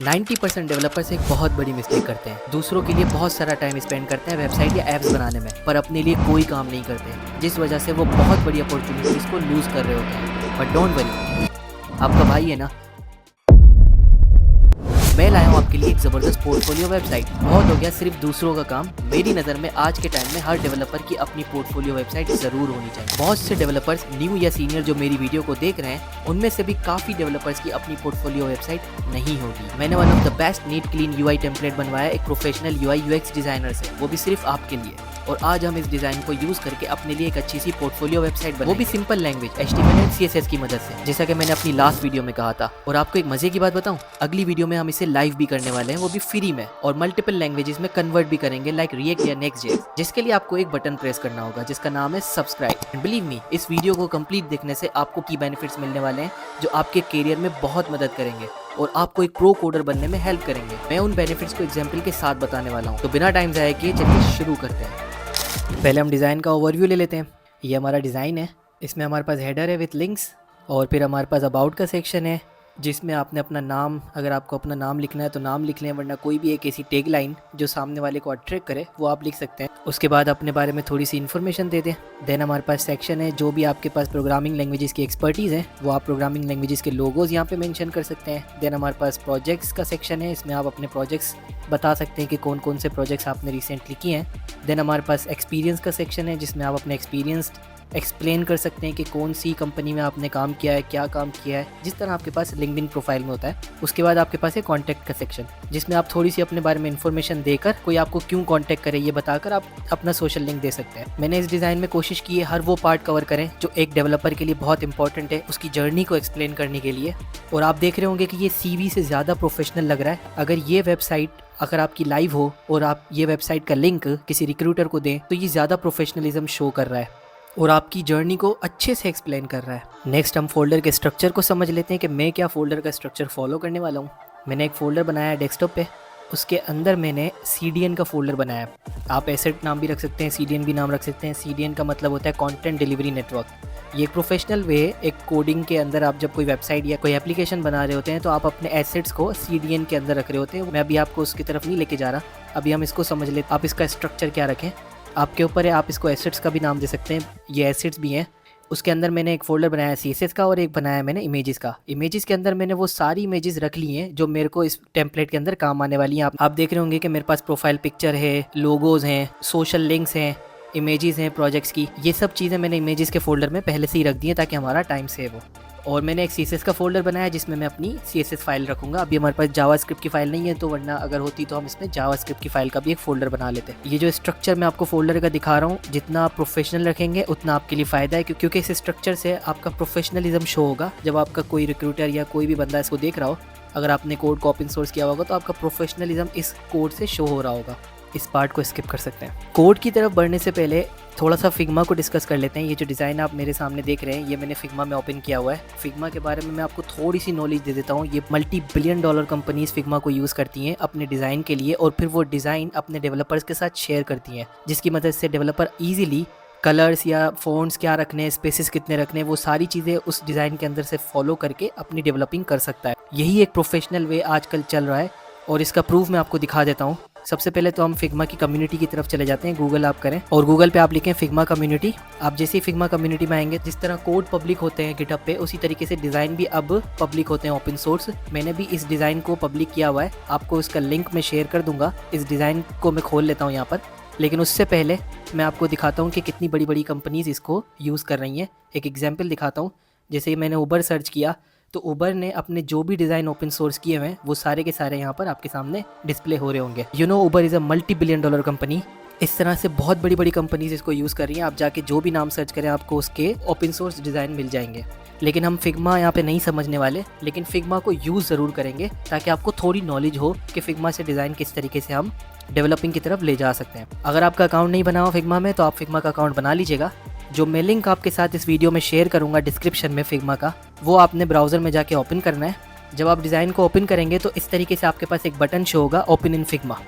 90% developers एक बहुत बड़ी मिस्टेक करते हैं। दूसरों के लिए बहुत सारा टाइम स्पेंड करते हैं वेबसाइट या ऐप्स बनाने में, पर अपने लिए कोई काम नहीं करते, जिस वजह से वो बहुत बड़ी अपॉर्चुनिटीज़ को लूज़ कर रहे होते हैं। बट डोंट वरी, आपका भाई है ना, मैं लाया हूँ आपके लिए एक ज़बरदस्त पोर्टफोलियो वेबसाइट। बहुत हो गया सिर्फ दूसरों का काम। मेरी नज़र में आज के टाइम में हर डेवलपर की अपनी पोर्टफोलियो वेबसाइट ज़रूर होनी चाहिए। बहुत से डेवलपर्स न्यू या सीनियर जो मेरी वीडियो को देख रहे हैं, उनमें से भी काफ़ी डेवलपर्स की अपनी पोर्टफोलियो वेबसाइट नहीं होगी। मैंने one of the best neat clean UI template बनवाया एक प्रोफेशनल यूआई यूएक्स डिज़ाइनर से, वो भी सिर्फ आपके लिए। और आज हम इस डिज़ाइन को यूज़ करके अपने लिए एक अच्छी सी पोर्टफोलियो वेबसाइट बनाएंगे, वो भी simple language HTML and CSS की मदद से, जैसा कि मैंने अपनी लास्ट वीडियो में कहा था। और आपको एक मजे की बात बताऊं, अगली वीडियो में हम इसे लाइव भी करने वाले हैं, वो भी फ्री में, और मल्टीपल लैंग्वेजेस में कन्वर्ट भी करेंगे, लाइक रिएक्ट या नेक्स्ट.जेएस, जिसके लिए आपको एक बटन प्रेस करना होगा जिसका नाम है सब्सक्राइब। एंड बिलीव मी, इस वीडियो को कंप्लीट देखने से आपको की बेनिफिट्स मिलने वाले हैं जो आपके करियर में बहुत मदद करेंगे और आपको एक प्रो कोडर बनने में हेल्प करेंगे। मैं उन बेनिफिट्स को एग्जाम्पल के साथ बताने वाला हूँ, तो बिना टाइम ज़ाया किए चलिए शुरू करते हैं। पहले हम डिज़ाइन का ओवरव्यू ले लेते हैं। ये हमारा डिज़ाइन है, इसमें हमारे पास हेडर है विथ लिंक्स, और फिर हमारे पास अबाउट का सेक्शन है जिसमें आपने अपना नाम, अगर आपको अपना नाम लिखना है तो नाम लिख लें, वरना कोई भी एक ऐसी टैग लाइन जो सामने वाले को अट्रैक्ट करे वो आप लिख सकते हैं। उसके बाद अपने बारे में थोड़ी सी इन्फॉर्मेशन दे दें। देन हमारे पास सेक्शन है, जो भी आपके पास प्रोग्रामिंग लैंग्वेजेस की एक्सपर्टीज़ है वो आप प्रोग्रामिंग लैंग्वेजेस के लोगोज़ यहाँ पे मेंशन कर सकते हैं। देन हमारे पास प्रोजेक्ट्स का सेक्शन है, इसमें आप अपने प्रोजेक्ट्स बता सकते हैं कि कौन कौन से प्रोजेक्ट्स आपने रिसेंटली किए हैं। देन हमारे पास एक्सपीरियंस का सेक्शन है जिसमें आप अपने एक्सपीरियंस एक्सप्लेन कर सकते हैं कि कौन सी कंपनी में आपने काम किया है, क्या काम किया है, जिस तरह आपके पास लिंक्डइन प्रोफाइल में होता है। उसके बाद आपके पास है कॉन्टैक्ट का सेक्शन जिसमें आप थोड़ी सी अपने बारे में इन्फॉर्मेशन देकर कोई आपको क्यों कॉन्टैक्ट करे ये बताकर आप अपना सोशल लिंक दे सकते हैं। मैंने इस डिज़ाइन में कोशिश की है हर वो पार्ट कवर करें जो एक डेवलपर के लिए बहुत इंपॉर्टेंट है, उसकी जर्नी को एक्सप्लेन करने के लिए। और आप देख रहे होंगे कि ये CV से ज़्यादा प्रोफेशनल लग रहा है। अगर ये वेबसाइट अगर आपकी लाइव हो और आप ये वेबसाइट का लिंक किसी रिक्रूटर को दें तो ये ज़्यादा प्रोफेशनलिज्म शो कर रहा है और आपकी जर्नी को अच्छे से एक्सप्लेन कर रहा है। नेक्स्ट हम फोल्डर के स्ट्रक्चर को समझ लेते हैं कि मैं क्या फोल्डर का स्ट्रक्चर फॉलो करने वाला हूँ। मैंने एक फ़ोल्डर बनाया है डेस्कटॉप पे, उसके अंदर मैंने CDN का फ़ोल्डर बनाया है। आप एसेट नाम भी रख सकते हैं, CDN भी नाम रख सकते हैं। CDN का मतलब होता है कंटेंट डिलीवरी नेटवर्क। ये एक प्रोफेशनल वे है, एक कोडिंग के अंदर आप जब कोई वेबसाइट या कोई एप्लीकेशन बना रहे होते हैं तो आप अपने एसेट्स को CDN के अंदर रख रहे होते हैं। मैं अभी आपको उसकी तरफ नहीं लेके जा रहा, अभी हम इसको समझ लेते। आप इसका स्ट्रक्चर क्या रखें आपके ऊपर है, आप इसको एसेट्स का भी नाम दे सकते हैं, ये एसेट्स भी हैं। उसके अंदर मैंने एक फ़ोल्डर बनाया है CSS का और एक बनाया मैंने इमेजेस का। इमेजेस के अंदर मैंने वो सारी इमेजेस रख ली हैं जो मेरे को इस टेम्पलेट के अंदर काम आने वाली हैं। आप देख रहे होंगे कि मेरे पास प्रोफाइल पिक्चर है, लोगोज़ हैं, सोशल लिंक्स हैं, इमेजेस हैं प्रोजेक्ट्स की। ये सब चीज़ें मैंने इमेजेस के फ़ोल्डर में पहले से ही रख दी हैं ताकि हमारा टाइम सेव हो। और मैंने एक CSS का फ़ोल्डर बनाया जिसमें मैं अपनी CSS फाइल रखूँगा। अभी हमारे पास जावास्क्रिप्ट की फ़ाइल नहीं है, तो वरना अगर होती तो हम इसमें जावास्क्रिप्ट की फ़ाइल का भी एक फ़ोल्डर बना लेते। ये जो स्ट्रक्चर मैं आपको फ़ोल्डर का दिखा रहा हूँ, जितना आप प्रोफेशनल रखेंगे उतना आपके लिए फ़ायदा है, क्योंकि इस स्ट्रक्चर से आपका प्रोफेशनलिज्म शो होगा। जब आपका कोई रिक्रूटर या कोई भी बंदा इसको देख रहा हो, अगर आपने कोड को ओपन सोर्स किया होगा तो आपका प्रोफेशनलिज्म इस कोड से शो हो रहा होगा। इस पार्ट को स्किप कर सकते हैं। कोड की तरफ बढ़ने से पहले थोड़ा सा फिग्मा को डिस्कस कर लेते हैं। ये जो डिज़ाइन आप मेरे सामने देख रहे हैं ये मैंने फिग्मा में ओपन किया हुआ है। फिग्मा के बारे में मैं आपको थोड़ी सी नॉलेज दे देता हूँ। ये $multi-billion कंपनीज फिग्मा को यूज़ करती हैं अपने डिज़ाइन के लिए, और फिर वो डिज़ाइन अपने डेवलपर्स के साथ शेयर करती हैं, जिसकी मदद से डेवलपर ईजिली कलर्स या फ़ॉन्ट्स क्या रखने, स्पेसेस कितने रखने, वो सारी चीज़ें उस डिज़ाइन के अंदर से फॉलो करके अपनी डेवलपिंग कर सकता है। यही एक प्रोफेशनल वे आजकल चल रहा है और इसका प्रूफ मैं आपको दिखा देता हूँ। सबसे पहले तो हम फिग्मा की कम्युनिटी की तरफ चले जाते हैं। गूगल आप करें और गूगल पे आप लिखें फिग्मा कम्युनिटी। आप जैसे ही फिग्मा कम्युनिटी में आएंगे, जिस तरह कोड पब्लिक होते हैं गिटहब पे, उसी तरीके से डिज़ाइन भी अब पब्लिक होते हैं ओपन सोर्स। मैंने भी इस डिज़ाइन को पब्लिक किया हुआ है, आपको इसका लिंक मैं शेयर कर दूंगा। इस डिज़ाइन को मैं खोल लेता हूँ यहाँ पर, लेकिन उससे पहले मैं आपको दिखाता हूँ कि कितनी बड़ी बड़ी कंपनीज़ इसको यूज़ कर रही हैं। एक एग्जाम्पल दिखाता हूँ। जैसे मैंने उबर सर्च किया तो उबर ने अपने जो भी डिज़ाइन ओपन सोर्स किए हुए हैं वो सारे के सारे यहाँ पर आपके सामने डिस्प्ले हो रहे होंगे। उबर इज़ अ $multi-billion कंपनी। इस तरह से बहुत बड़ी बड़ी कंपनीज इसको यूज़ कर रही हैं। आप जाके जो भी नाम सर्च करें आपको उसके ओपन सोर्स डिज़ाइन मिल जाएंगे। लेकिन हम फिग्मा यहाँ पे नहीं समझने वाले, लेकिन फिग्मा को यूज़ ज़रूर करेंगे ताकि आपको थोड़ी नॉलेज हो कि फिग्मा से डिज़ाइन किस तरीके से हम डेवलपिंग की तरफ ले जा सकते हैं। अगर आपका अकाउंट नहीं बना हो फिग्मा में तो आप फिग्मा का अकाउंट बना लीजिएगा। जो मैं लिंक आपके साथ इस वीडियो में शेयर करूंगा डिस्क्रिप्शन में फिग्मा का, वो आपने ब्राउज़र में जाके ओपन करना है। जब आप डिज़ाइन को ओपन करेंगे तो इस तरीके से आपके पास एक बटन शो होगा, ओपन इन फिग्मा।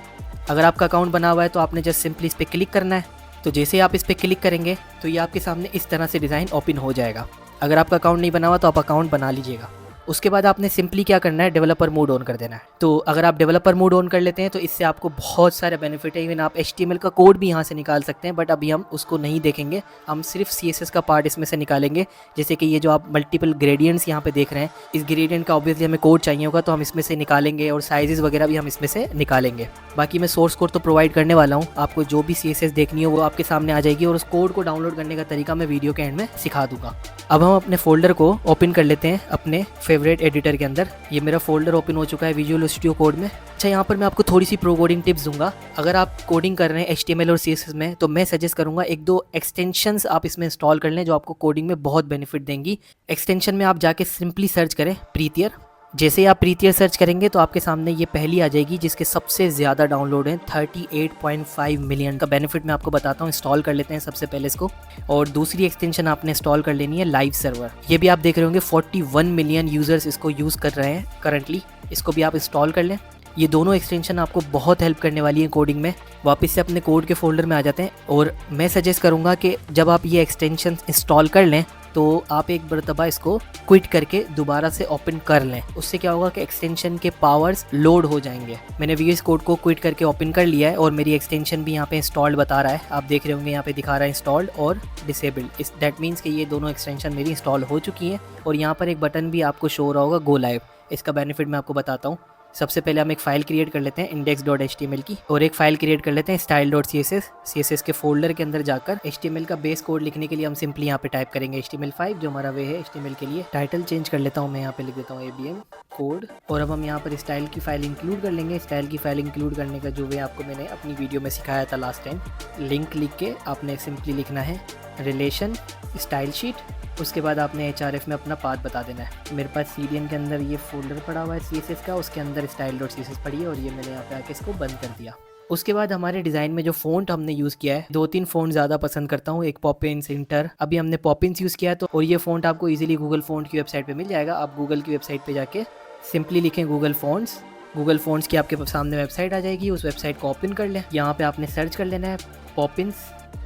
अगर आपका अकाउंट बना हुआ है तो आपने जस्ट सिंपली इस पर क्लिक करना है। तो जैसे आप इस पर क्लिक करेंगे तो ये आपके सामने इस तरह से डिज़ाइन ओपन हो जाएगा। अगर आपका अकाउंट नहीं बना हुआ तो आप अकाउंट बना लीजिएगा। उसके बाद आपने सिंपली क्या करना है, डेवलपर मोड ऑन कर देना है। तो अगर आप डेवलपर मोड ऑन कर लेते हैं तो इससे आपको बहुत सारे बेनिफिट है। इवन आप HTML का कोड भी यहाँ से निकाल सकते हैं, बट अभी हम उसको नहीं देखेंगे। हम सिर्फ CSS का पार्ट इसमें से निकालेंगे। जैसे कि ये जो आप मल्टीपल ग्रेडियंट्स यहाँ पे देख रहे हैं, इस ग्रेडियंट का ऑब्वियसली हमें कोड चाहिए होगा, तो हम इसमें से निकालेंगे, और साइजेस वगैरह भी हम इसमें से निकालेंगे। बाकी मैं सोर्स कोड तो प्रोवाइड करने वाला हूँ, आपको जो भी CSS देखनी हो वो आपके सामने आ जाएगी, और उस कोड को डाउनलोड करने का तरीका मैं वीडियो के एंड में सिखा दूंगा। अब हम अपने फोल्डर को ओपन कर लेते हैं अपने फेवरेट एडिटर के अंदर। ये मेरा फोल्डर ओपन हो चुका है विजुअल स्टूडियो कोड में। अच्छा, यहाँ पर मैं आपको थोड़ी सी प्रो कोडिंग टिप्स दूंगा। अगर आप कोडिंग कर रहे हैं HTML और CSS में, तो मैं सजेस्ट करूंगा 1-2 एक्सटेंशंस आप इसमें इंस्टॉल कर लें जो आपको कोडिंग में बहुत बेनिफिट देंगी। एक्सटेंशन में आप जाके सिंपली सर्च करें प्रीतियर। जैसे ही आप प्रीतियर सर्च करेंगे तो आपके सामने ये पहली आ जाएगी जिसके सबसे ज़्यादा डाउनलोड हैं, 38.5 मिलियन का बेनिफिट मैं आपको बताता हूँ। इंस्टॉल कर लेते हैं सबसे पहले इसको। और दूसरी एक्सटेंशन आपने इंस्टॉल कर लेनी है लाइव सर्वर। ये भी आप देख रहे होंगे 41 मिलियन यूज़र्स इसको यूज़ कर रहे हैं करंटली। इसको भी आप इंस्टॉल कर लें। ये दोनों एक्सटेंशन आपको बहुत हेल्प करने वाली है कोडिंग में। वापस से अपने कोड के फोल्डर में आ जाते हैं, और मैं सजेस्ट करूँगा कि जब आप ये एक्सटेंशन इंस्टॉल कर लें तो आप एक मरतबा इसको क्विट करके दोबारा से ओपन कर लें। उससे क्या होगा कि एक्सटेंशन के पावर्स लोड हो जाएंगे। मैंने VS कोड को क्विट करके ओपन कर लिया है, और मेरी एक्सटेंशन भी यहाँ पे इंस्टॉल्ड बता रहा है। आप देख रहे होंगे यहाँ पे दिखा रहा है इंस्टॉल्ड और डिसेबल्ड। इस दैट मीन्स कि ये दोनों एक्सटेंशन मेरी इंस्टॉल हो चुकी हैं। और यहाँ पर एक बटन भी आपको शो हो रहा होगा, गो लाइव। इसका बेनिफिट मैं आपको बताता हूँ। सबसे पहले हम एक फ़ाइल क्रिएट कर लेते हैं index.html की, और एक फ़ाइल क्रिएट कर लेते हैं style.css। CSS के फोल्डर के अंदर जाकर HTML का बेस कोड लिखने के लिए हम सिंपली यहाँ पे टाइप करेंगे HTML5, जो हमारा वे है HTML के लिए। टाइटल चेंज कर लेता हूँ मैं, यहाँ पे लिख देता हूँ ABM कोड। और अब हम यहाँ पर स्टाइल की फ़ाइल इंक्लूड कर लेंगे। स्टाइल की फ़ाइल इंक्लूड करने का जो वे आपको मैंने अपनी वीडियो में सिखाया था लास्ट टाइम, लिंक लिख के आपने सिंपली लिखना है रिलेशन स्टाइल शीट। उसके बाद आपने HRF में अपना पाथ बता देना है। मेरे पास CDN के अंदर ये फोल्डर पड़ा हुआ है CSS का, उसके अंदर style.css पड़ी है, और ये मैंने यहाँ पे आके इसको बंद कर दिया। उसके बाद हमारे डिज़ाइन में जो फ़ॉन्ट हमने यूज़ किया है, 2-3 फ़ॉन्ट ज़्यादा पसंद करता हूँ। एक पॉपिंस, इंटर, अभी हमने पॉपिंस यूज़ किया है। तो और ये फ़ॉन्ट आपको इजीली गूगल फ़ॉन्ट की वेबसाइट पे मिल जाएगा। आप गूगल की वेबसाइट पे जाके सिंपली लिखें गूगल फ़ॉन्ट्स की आपके सामने वेबसाइट आ जाएगी। उस वेबसाइट को ओपन कर लें। यहाँ पर आपने सर्च कर लेना है पॉपिंस,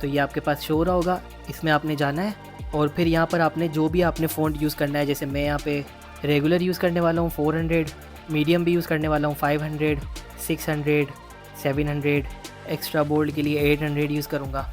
तो ये आपके पास शो हो रहा होगा। इसमें आपने जाना है, और फिर यहाँ पर आपने जो भी आपने फ़ॉन्ट यूज़ करना है, जैसे मैं यहाँ पे रेगुलर यूज़ करने वाला हूँ 400, मीडियम भी यूज़ करने वाला हूँ 500, 600, 700, एक्स्ट्रा बोल्ड के लिए 800 यूज़ करूँगा।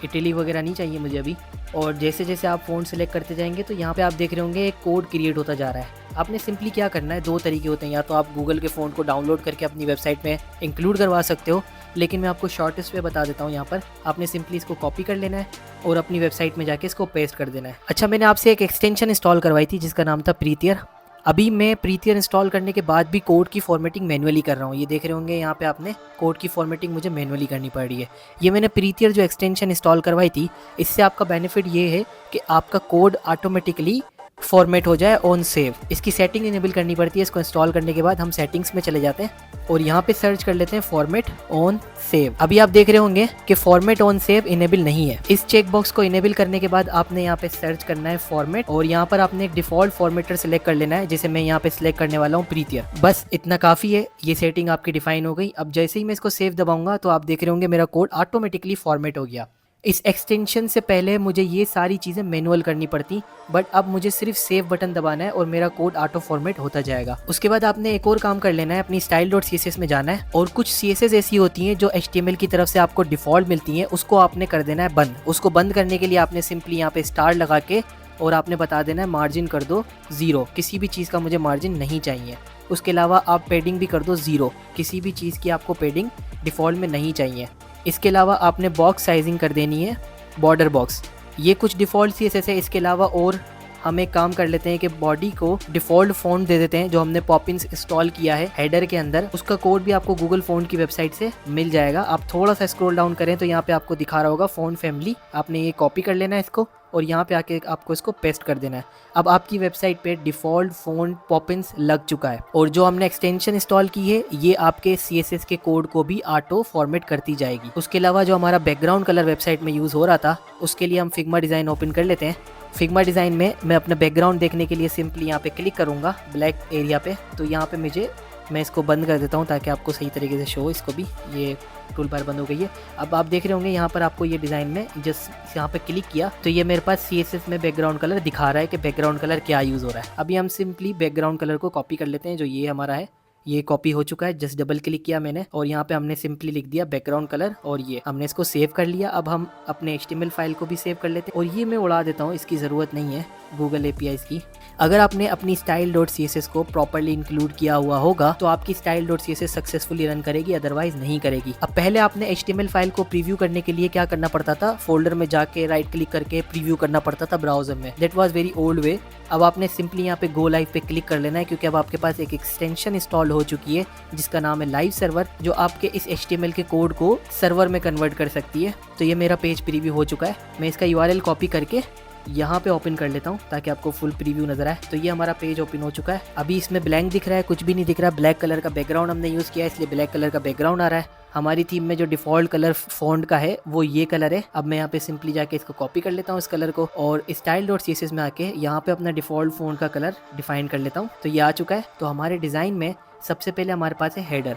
इटली वगैरह नहीं चाहिए मुझे अभी। और जैसे जैसे आप फ़ॉन्ट सेलेक्ट करते जाएंगे तो यहाँ पे आप देख रहे होंगे एक कोड क्रिएट होता जा रहा है। आपने सिंपली क्या करना है, 2 तरीके होते हैं। या तो आप गूगल के फ़ॉन्ट को डाउनलोड करके अपनी वेबसाइट में इंक्लूड करवा सकते हो, लेकिन मैं आपको शॉर्टेस्ट वे बता देता हूँ। यहाँ पर आपने सिंपली इसको कॉपी कर लेना है और अपनी वेबसाइट में जाके इसको पेस्ट कर देना है। अच्छा, मैंने आपसे एक एक्सटेंशन इंस्टॉल करवाई थी जिसका नाम था प्रीतियर। अभी मैं प्रीतियर इंस्टॉल करने के बाद भी कोड की फॉर्मेटिंग मैनुअली कर रहा हूँ। ये देख रहे होंगे यहाँ पे आपने कोड की फॉर्मेटिंग मुझे मैनुअली करनी पड़ रही है। ये मैंने प्रीतियर जो एक्सटेंशन इंस्टॉल करवाई थी, इससे आपका बेनिफिट ये है कि आपका कोड ऑटोमेटिकली फॉर्मेट हो जाए ऑन सेव। इसकी सेटिंग इनेबल करनी पड़ती है। इसको इंस्टॉल करने के बाद हम सेटिंग्स में चले जाते हैं और यहाँ पे सर्च कर लेते हैं फॉर्मेट ऑन सेव। अभी आप देख रहे होंगे कि फॉर्मेट ऑन सेव इनेबल नहीं है। इस चेक बॉक्स को इनेबल करने के बाद आपने यहाँ पे सर्च करना है फॉर्मेट, और यहाँ पर आपने एक डिफॉल्ट फॉर्मेटर सेलेक्ट कर लेना है, जैसे मैं यहाँ पे सिलेक्ट करने वाला हूँ प्रीतियर। बस इतना काफ़ी है। ये सेटिंग आपकी डिफाइन हो गई। अब जैसे ही मैं इसको सेव दबाऊंगा तो आप देख रहे होंगे मेरा कोड ऑटोमेटिकली फॉर्मेट हो गया। इस एक्सटेंशन से पहले मुझे ये सारी चीज़ें मैनुअल करनी पड़ती, बट अब मुझे सिर्फ सेव बटन दबाना है और मेरा कोड ऑटो फॉर्मेट होता जाएगा। उसके बाद आपने एक और काम कर लेना है, अपनी style.css में जाना है, और कुछ CSS ऐसी होती हैं जो HTML की तरफ से आपको डिफ़ॉल्ट मिलती हैं, उसको आपने कर देना है बंद। उसको बंद करने के लिए आपने सिंपली यहाँ पे स्टार लगा के और आपने बता देना है मार्जिन कर दो 0। किसी भी चीज़ का मुझे मार्जिन नहीं चाहिए। उसके अलावा आप पेडिंग भी कर दो 0। किसी भी चीज़ की आपको पेडिंग डिफ़ॉल्ट में नहीं चाहिए। इसके अलावा आपने बॉक्स साइजिंग कर देनी है बॉर्डर बॉक्स। ये कुछ डिफ़ॉल्ट CSS है। इसके अलावा और हम एक काम कर लेते हैं कि बॉडी को डिफ़ॉल्ट फ़ॉन्ट दे देते हैं जो हमने पॉपिंस इंस्टॉल किया है हेडर के अंदर। उसका कोड भी आपको गूगल फ़ॉन्ट की वेबसाइट से मिल जाएगा। आप थोड़ा सा स्क्रॉल डाउन करें तो यहाँ पे आपको दिखा रहा होगा फ़ॉन्ट फैमिली। आपने ये कॉपी कर लेना है इसको और यहाँ पे आके आपको इसको पेस्ट कर देना है। अब आपकी वेबसाइट पे डिफ़ॉल्ट फ़ॉन्ट पॉपिंस लग चुका है, और जो हमने एक्सटेंशन इंस्टॉल की है ये आपके CSS के कोड को भी ऑटो फॉर्मेट करती जाएगी। उसके अलावा जो हमारा बैकग्राउंड कलर वेबसाइट में यूज़ हो रहा था, उसके लिए हम फिग्मा डिज़ाइन ओपन कर लेते हैं। फिग्मा डिज़ाइन में मैं अपना बैकग्राउंड देखने के लिए सिंपली यहाँ पे क्लिक करूँगा ब्लैक एरिया पे, तो यहाँ पे मुझे मैं इसको बंद कर देता हूँ ताकि आपको सही तरीके से शो हो। इसको भी, ये टूल बार बंद हो गई है। अब आप देख रहे होंगे यहाँ पर आपको ये डिज़ाइन में जस्ट यहाँ पे क्लिक किया तो ये मेरे पास CSS में बैकग्राउंड कलर दिखा रहा है कि बैकग्राउंड कलर क्या यूज़ हो रहा है। अभी हम सिंपली बैकग्राउंड कलर को कॉपी कर लेते हैं। जो ये हमारा है ये कॉपी हो चुका है, जस्ट डबल क्लिक किया मैंने और यहाँ पे हमने सिंपली लिख दिया बैकग्राउंड कलर और ये हमने इसको सेव कर लिया। अब हम अपने HTML फाइल को भी सेव कर लेते हैं और ये मैं उड़ा देता हूँ, इसकी ज़रूरत नहीं है गूगल APIs की। अगर आपने अपनी style.css को प्रॉपर्ली इंक्लूड किया हुआ होगा तो आपकी style.css सक्सेसफुली रन करेगी, अदरवाइज नहीं करेगी। अब पहले आपने HTML फाइल को प्रीव्यू करने के लिए क्या करना पड़ता था, फोल्डर में जाके राइट क्लिक करके प्रीव्यू करना पड़ता था ब्राउजर में। दैट वाज वेरी ओल्ड वे। अब आपने सिंपली यहाँ पे गो लाइव पे क्लिक कर लेना है क्योंकि अब आपके पास एक एक्सटेंशन इंस्टॉल हो चुकी है जिसका नाम है लाइव सर्वर, जो आपके इस HTML के कोड को सर्वर में कन्वर्ट कर सकती है। तो ये मेरा पेज प्रीव्यू हो चुका है। मैं इसका URL कॉपी करके यहाँ पे ओपन कर लेता हूँ ताकि आपको फुल प्रीव्यू नजर आए। तो ये हमारा पेज ओपन हो चुका है। अभी इसमें ब्लैंक दिख रहा है, कुछ भी नहीं दिख रहा। ब्लैक कलर का बैकग्राउंड हमने यूज़ किया है इसलिए ब्लैक कलर का बैकग्राउंड आ रहा है। हमारी थीम में जो डिफ़ॉल्ट कलर फ़ॉन्ट का है वो ये कलर है। अब मैं यहाँ पे सिंपली जाके इसको कॉपी कर लेता हूँ इस कलर को और style.css में आके यहाँ पे अपना डिफ़ॉल्ट फ़ॉन्ट का कलर डिफाइन कर लेता हूँ। तो ये आ चुका है। तो हमारे डिज़ाइन में सबसे पहले हमारे पास है हेडर।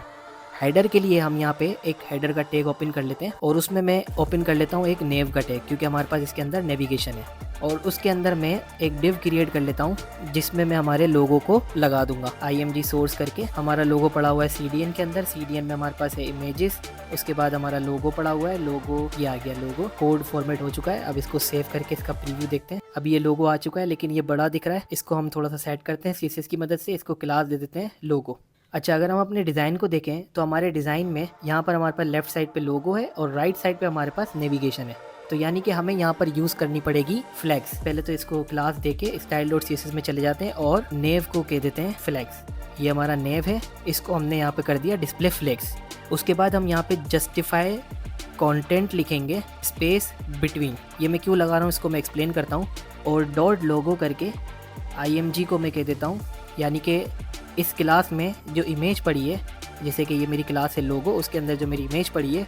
हेडर के लिए हम यहाँ पे एक हेडर का टैग ओपन कर लेते हैं और उसमें मैं ओपन कर लेता हूँ एक नेव का टैग क्योंकि हमारे पास इसके अंदर नेविगेशन है। और उसके अंदर मैं एक डिव क्रिएट कर लेता हूँ जिसमें मैं हमारे लोगो को लगा दूंगा। img सोर्स करके हमारा लोगो पड़ा हुआ है CDN के अंदर। CDN में हमारे पास है इमेजेस, उसके बाद हमारा लोगो पड़ा हुआ है। लोगो ये आ गया, लोगो कोड फॉर्मेट हो चुका है। अब इसको सेव करके इसका प्रीव्यू देखते हैं। अब ये लोगो आ चुका है लेकिन ये बड़ा दिख रहा है। इसको हम थोड़ा सा सेट करते हैं CSS की मदद से। इसको क्लास दे देते हैं लोगो। अच्छा, अगर हम अपने डिज़ाइन को देखें तो हमारे डिज़ाइन में यहाँ पर हमारे पास लेफ्ट साइड पे लोगो है और राइट साइड पे हमारे पास नेविगेशन है। तो यानी कि हमें यहाँ पर यूज़ करनी पड़ेगी फ्लैग्स। पहले तो इसको क्लास देके style.css में चले जाते हैं और नेव को कह देते हैं फ्लैग्स। ये हमारा नेव है, इसको हमने यहाँ पे कर दिया डिस्प्ले फ्लैग्स। उसके बाद हम यहाँ पे जस्टिफाई कंटेंट लिखेंगे स्पेस बिटवीन। ये मैं क्यों लगा रहा हूँ इसको मैं एक्सप्लेन करता हूँ। और डॉट लोगो करके img को मैं कह देता हूँ, यानी कि इस क्लास में जो इमेज पड़ी है, जैसे कि ये मेरी क्लास है लोगो, उसके अंदर जो मेरी इमेज पड़ी है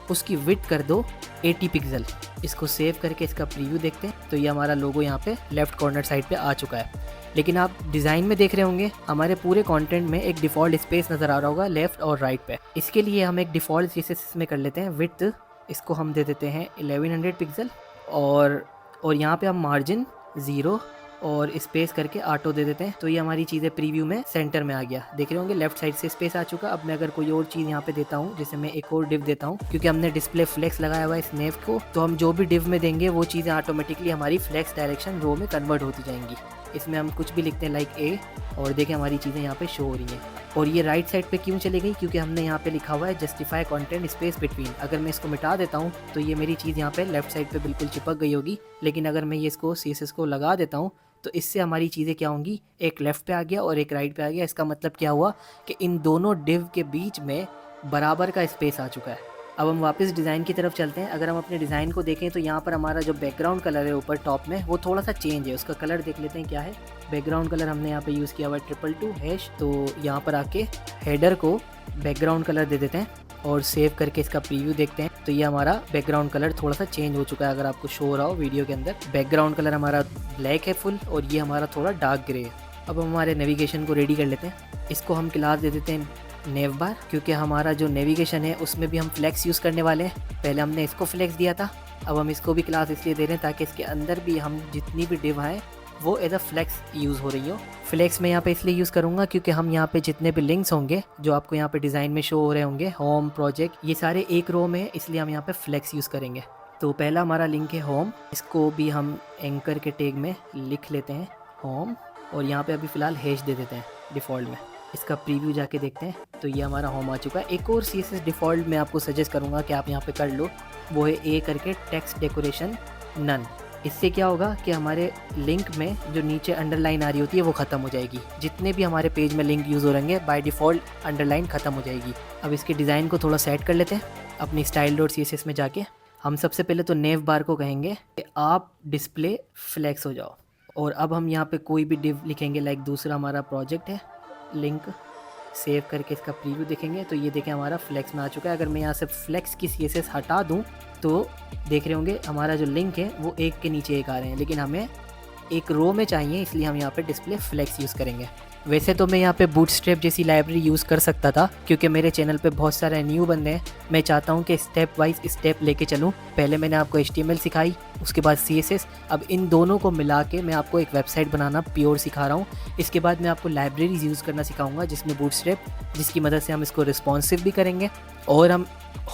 उसकी विड्थ कर दो 80 पिक्सल। इसको सेव करके इसका प्रीव्यू देखते हैं। तो ये हमारा लोगो यहाँ पे लेफ्ट कॉर्नर साइड पे आ चुका है। लेकिन आप डिज़ाइन में देख रहे होंगे हमारे पूरे कंटेंट में एक डिफ़ॉल्ट स्पेस नज़र आ रहा होगा लेफ़्ट और राइट पे। इसके लिए हम एक डिफ़ॉल्ट CSS में कर लेते हैं विड्थ, इसको हम दे देते हैं 1100 पिक्सल और यहाँ पे हम मार्जिन 0 और स्पेस करके ऑटो दे देते हैं। तो ये हमारी चीज़ें प्रीव्यू में सेंटर में आ गया। देख रहे होंगे लेफ्ट साइड से स्पेस आ चुका। अब मैं अगर कोई और चीज़ यहाँ पे देता हूँ, जैसे मैं एक और डिव देता हूँ क्योंकि हमने डिस्प्ले फ्लेक्स लगाया हुआ है इस नेव को, तो हम जो भी डिव में देंगे वो चीज़ें ऑटोमेटिकली हमारी फ्लेक्स डायरेक्शन रो में कन्वर्ट होती जाएंगी। इसमें हम कुछ भी लिखते हैं लाइक ए और देखें हमारी चीज़ें यहाँ पे शो हो रही हैं। और ये राइट साइड पे क्यों चली गई, क्योंकि हमने यहाँ पे लिखा हुआ है जस्टिफाई कंटेंट स्पेस बिटवीन। अगर मैं इसको मिटा देता हूँ तो ये मेरी चीज़ यहाँ पे लेफ्ट साइड पे बिल्कुल चिपक गई होगी। लेकिन अगर मैं ये इसको CSS को लगा देता हूँ तो इससे हमारी चीज़ें क्या होंगी, एक लेफ़्ट पे आ गया और एक राइट पे आ गया। इसका मतलब क्या हुआ कि इन दोनों डिव के बीच में बराबर का स्पेस आ चुका है। अब हम वापस डिज़ाइन की तरफ चलते हैं। अगर हम अपने डिज़ाइन को देखें तो यहाँ पर हमारा जो बैकग्राउंड कलर है ऊपर टॉप में वो थोड़ा सा चेंज है। उसका कलर देख लेते हैं क्या है। बैकग्राउंड कलर हमने यहाँ पे यूज़ किया हुआ है 222#। तो यहाँ पर आके हेडर को बैकग्राउंड कलर दे देते हैं और सेव करके इसका प्रीव्यू देखते हैं। तो ये हमारा बैकग्राउंड कलर थोड़ा सा चेंज हो चुका है। अगर आपको शो हो रहा हो वीडियो के अंदर, बैकग्राउंड कलर हमारा ब्लैक है फुल और ये हमारा थोड़ा डार्क ग्रे है। अब हम हमारे नेविगेशन को रेडी कर लेते हैं। इसको हम क्लास दे देते हैं नेव बार, क्योंकि हमारा जो नेविगेशन है उसमें भी हम फ्लेक्स यूज़ करने वाले हैं। पहले हमने इसको फ्लेक्स दिया था, अब हम इसको भी क्लास इसलिए दे रहे हैं ताकि इसके अंदर भी हम जितनी भी डिव आए वो एज अ फ्लेक्स यूज़ हो रही हो। फ्लेक्स मैं यहाँ पे इसलिए यूज़ करूँगा क्योंकि हम यहाँ पे जितने भी लिंक्स होंगे जो आपको यहाँ पे डिज़ाइन में शो हो रहे होंगे, होम, प्रोजेक्ट, ये सारे एक रो में, इसलिए हम यहाँ पे फ्लेक्स यूज़ करेंगे। तो पहला हमारा लिंक है होम, इसको भी हम एंकर के टैग में लिख लेते हैं होम और यहाँ पे अभी फ़िलहाल हैश दे देते हैं डिफ़ॉल्ट में। इसका प्रीव्यू जाके देखते हैं तो ये हमारा होम आ चुका है। एक और CSS डिफ़ॉल्ट मैं आपको सजेस्ट करूँगा कि आप यहाँ पे कर लो, वो है ए करके टेक्स्ट डेकोरेशन नन। इससे क्या होगा कि हमारे लिंक में जो नीचे अंडरलाइन आ रही होती है वो ख़त्म हो जाएगी। जितने भी हमारे पेज में लिंक यूज़ हो रहेंगे बाय डिफ़ॉल्ट अंडरलाइन ख़त्म हो जाएगी। अब इसके डिज़ाइन को थोड़ा सेट कर लेते हैं अपनी style.css में जाके। हम सबसे पहले तो नेव बार को कहेंगे कि आप डिस्प्ले फ्लेक्स हो जाओ और अब हम यहाँ पे कोई भी डिव लिखेंगे लाइक दूसरा हमारा प्रोजेक्ट है लिंक, सेव करके इसका प्रीव्यू देखेंगे तो ये देखें हमारा फ्लेक्स में आ चुका है। अगर मैं यहाँ से फ्लेक्स की CSS हटा दूँ तो देख रहे होंगे हमारा जो लिंक है वो एक के नीचे एक आ रहे हैं, लेकिन हमें एक रो में चाहिए इसलिए हम यहाँ पे डिस्प्ले फ्लेक्स यूज़ करेंगे। वैसे तो मैं यहाँ पे बूटस्ट्रैप जैसी लाइब्रेरी यूज़ कर सकता था, क्योंकि मेरे चैनल पे बहुत सारे न्यू बंदे हैं। मैं चाहता हूँ कि स्टेप वाइज स्टेप लेके चलूँ। पहले मैंने आपको HTML सिखाई, उसके बाद CSS। अब इन दोनों को मिला के मैं आपको एक वेबसाइट बनाना प्योर सिखा रहा हूँ। इसके बाद मैं आपको लाइब्रेरीज यूज़ करना सिखाऊंगा, जिसमें बूटस्ट्रैप, जिसकी मदद से हम इसको रिस्पॉन्सिव भी करेंगे, और हम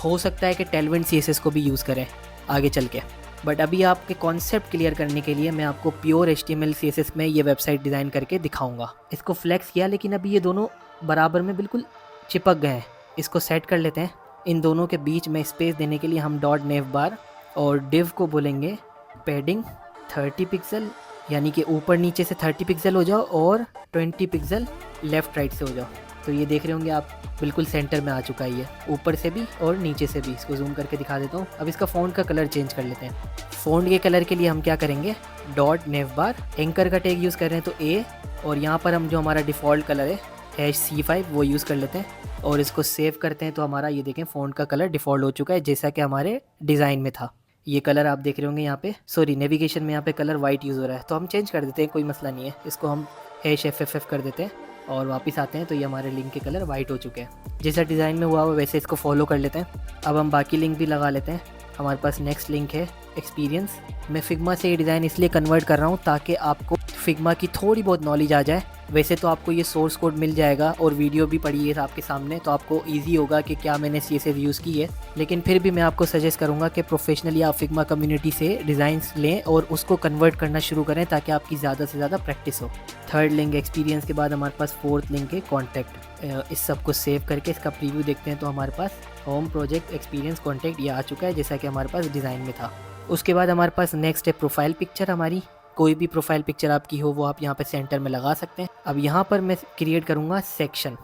हो सकता है कि टेलविंड CSS को भी यूज़ करें आगे चल के। बट अभी आपके कॉन्सेप्ट क्लियर करने के लिए मैं आपको प्योर HTML CSS में ये वेबसाइट डिज़ाइन करके दिखाऊंगा। इसको फ्लेक्स किया, लेकिन अभी ये दोनों बराबर में बिल्कुल चिपक गए हैं। इसको सेट कर लेते हैं। इन दोनों के बीच में स्पेस देने के लिए हम डॉट नेव बार और डिव को बोलेंगे पैडिंग 30 पिक्सल, यानी कि ऊपर नीचे से 30 पिक्सल हो जाओ और 20 पिक्सल लेफ़्ट राइट से हो जाओ। तो ये देख रहे होंगे आप, बिल्कुल सेंटर में आ चुका है ये, ऊपर से भी और नीचे से भी। इसको जूम करके दिखा देता हूँ। अब इसका फ़ॉन्ट का कलर चेंज कर लेते हैं। फ़ॉन्ट के कलर के लिए हम क्या करेंगे, डॉट नेव बार, एंकर का टैग यूज़ कर रहे हैं तो A, और यहाँ पर हम जो हमारा डिफ़ॉल्ट कलर है C5 वो यूज़ कर लेते हैं और इसको सेव करते हैं। तो हमारा ये देखें फ़ॉन्ट का कलर डिफ़ॉल्ट हो चुका है, जैसा कि हमारे डिज़ाइन में था। ये कलर आप देख रहे होंगे यहाँ पे, सॉरी नेविगेशन में यहाँ पे कलर वाइट यूज़ हो रहा है, तो हम चेंज कर देते हैं, कोई मसला नहीं है। इसको हम #FFF कर देते हैं और वापस आते हैं तो ये हमारे लिंक के कलर वाइट हो चुके हैं। जैसा डिज़ाइन में हुआ वैसे इसको फॉलो कर लेते हैं। अब हम बाकी लिंक भी लगा लेते हैं। हमारे पास नेक्स्ट लिंक है एक्सपीरियंस। मैं फिग्मा से ये डिज़ाइन इसलिए कन्वर्ट कर रहा हूँ ताकि आपको फिग्मा की थोड़ी बहुत नॉलेज आ जाए। वैसे तो आपको ये सोर्स कोड मिल जाएगा और वीडियो भी पड़ी है आपके सामने, तो आपको इजी होगा कि क्या मैंने CSS यूज़ की है। लेकिन फिर भी मैं आपको सजेस्ट करूँगा कि प्रोफेशनली आप फिग्मा कम्युनिटी से डिज़ाइंस लें और उसको कन्वर्ट करना शुरू करें, ताकि आपकी ज़्यादा से ज़्यादा प्रैक्टिस हो। थर्ड लिंक एक्सपीरियंस के बाद हमारे पास फोर्थ लिंक है कॉन्टैक्ट। इस सब को सेव करके इसका प्रीव्यू देखते हैं तो हमारे पास होम प्रोजेक्ट एक्सपीरियंस कॉन्टैक्ट ये आ चुका है, जैसा कि हमारे पास डिज़ाइन में था। उसके बाद हमारे पास नेक्स्ट है प्रोफाइल पिक्चर। हमारी कोई भी प्रोफाइल पिक्चर आपकी हो वो आप यहाँ पे सेंटर में लगा सकते हैं। अब यहाँ पर मैं क्रिएट करूँगा सेक्शन,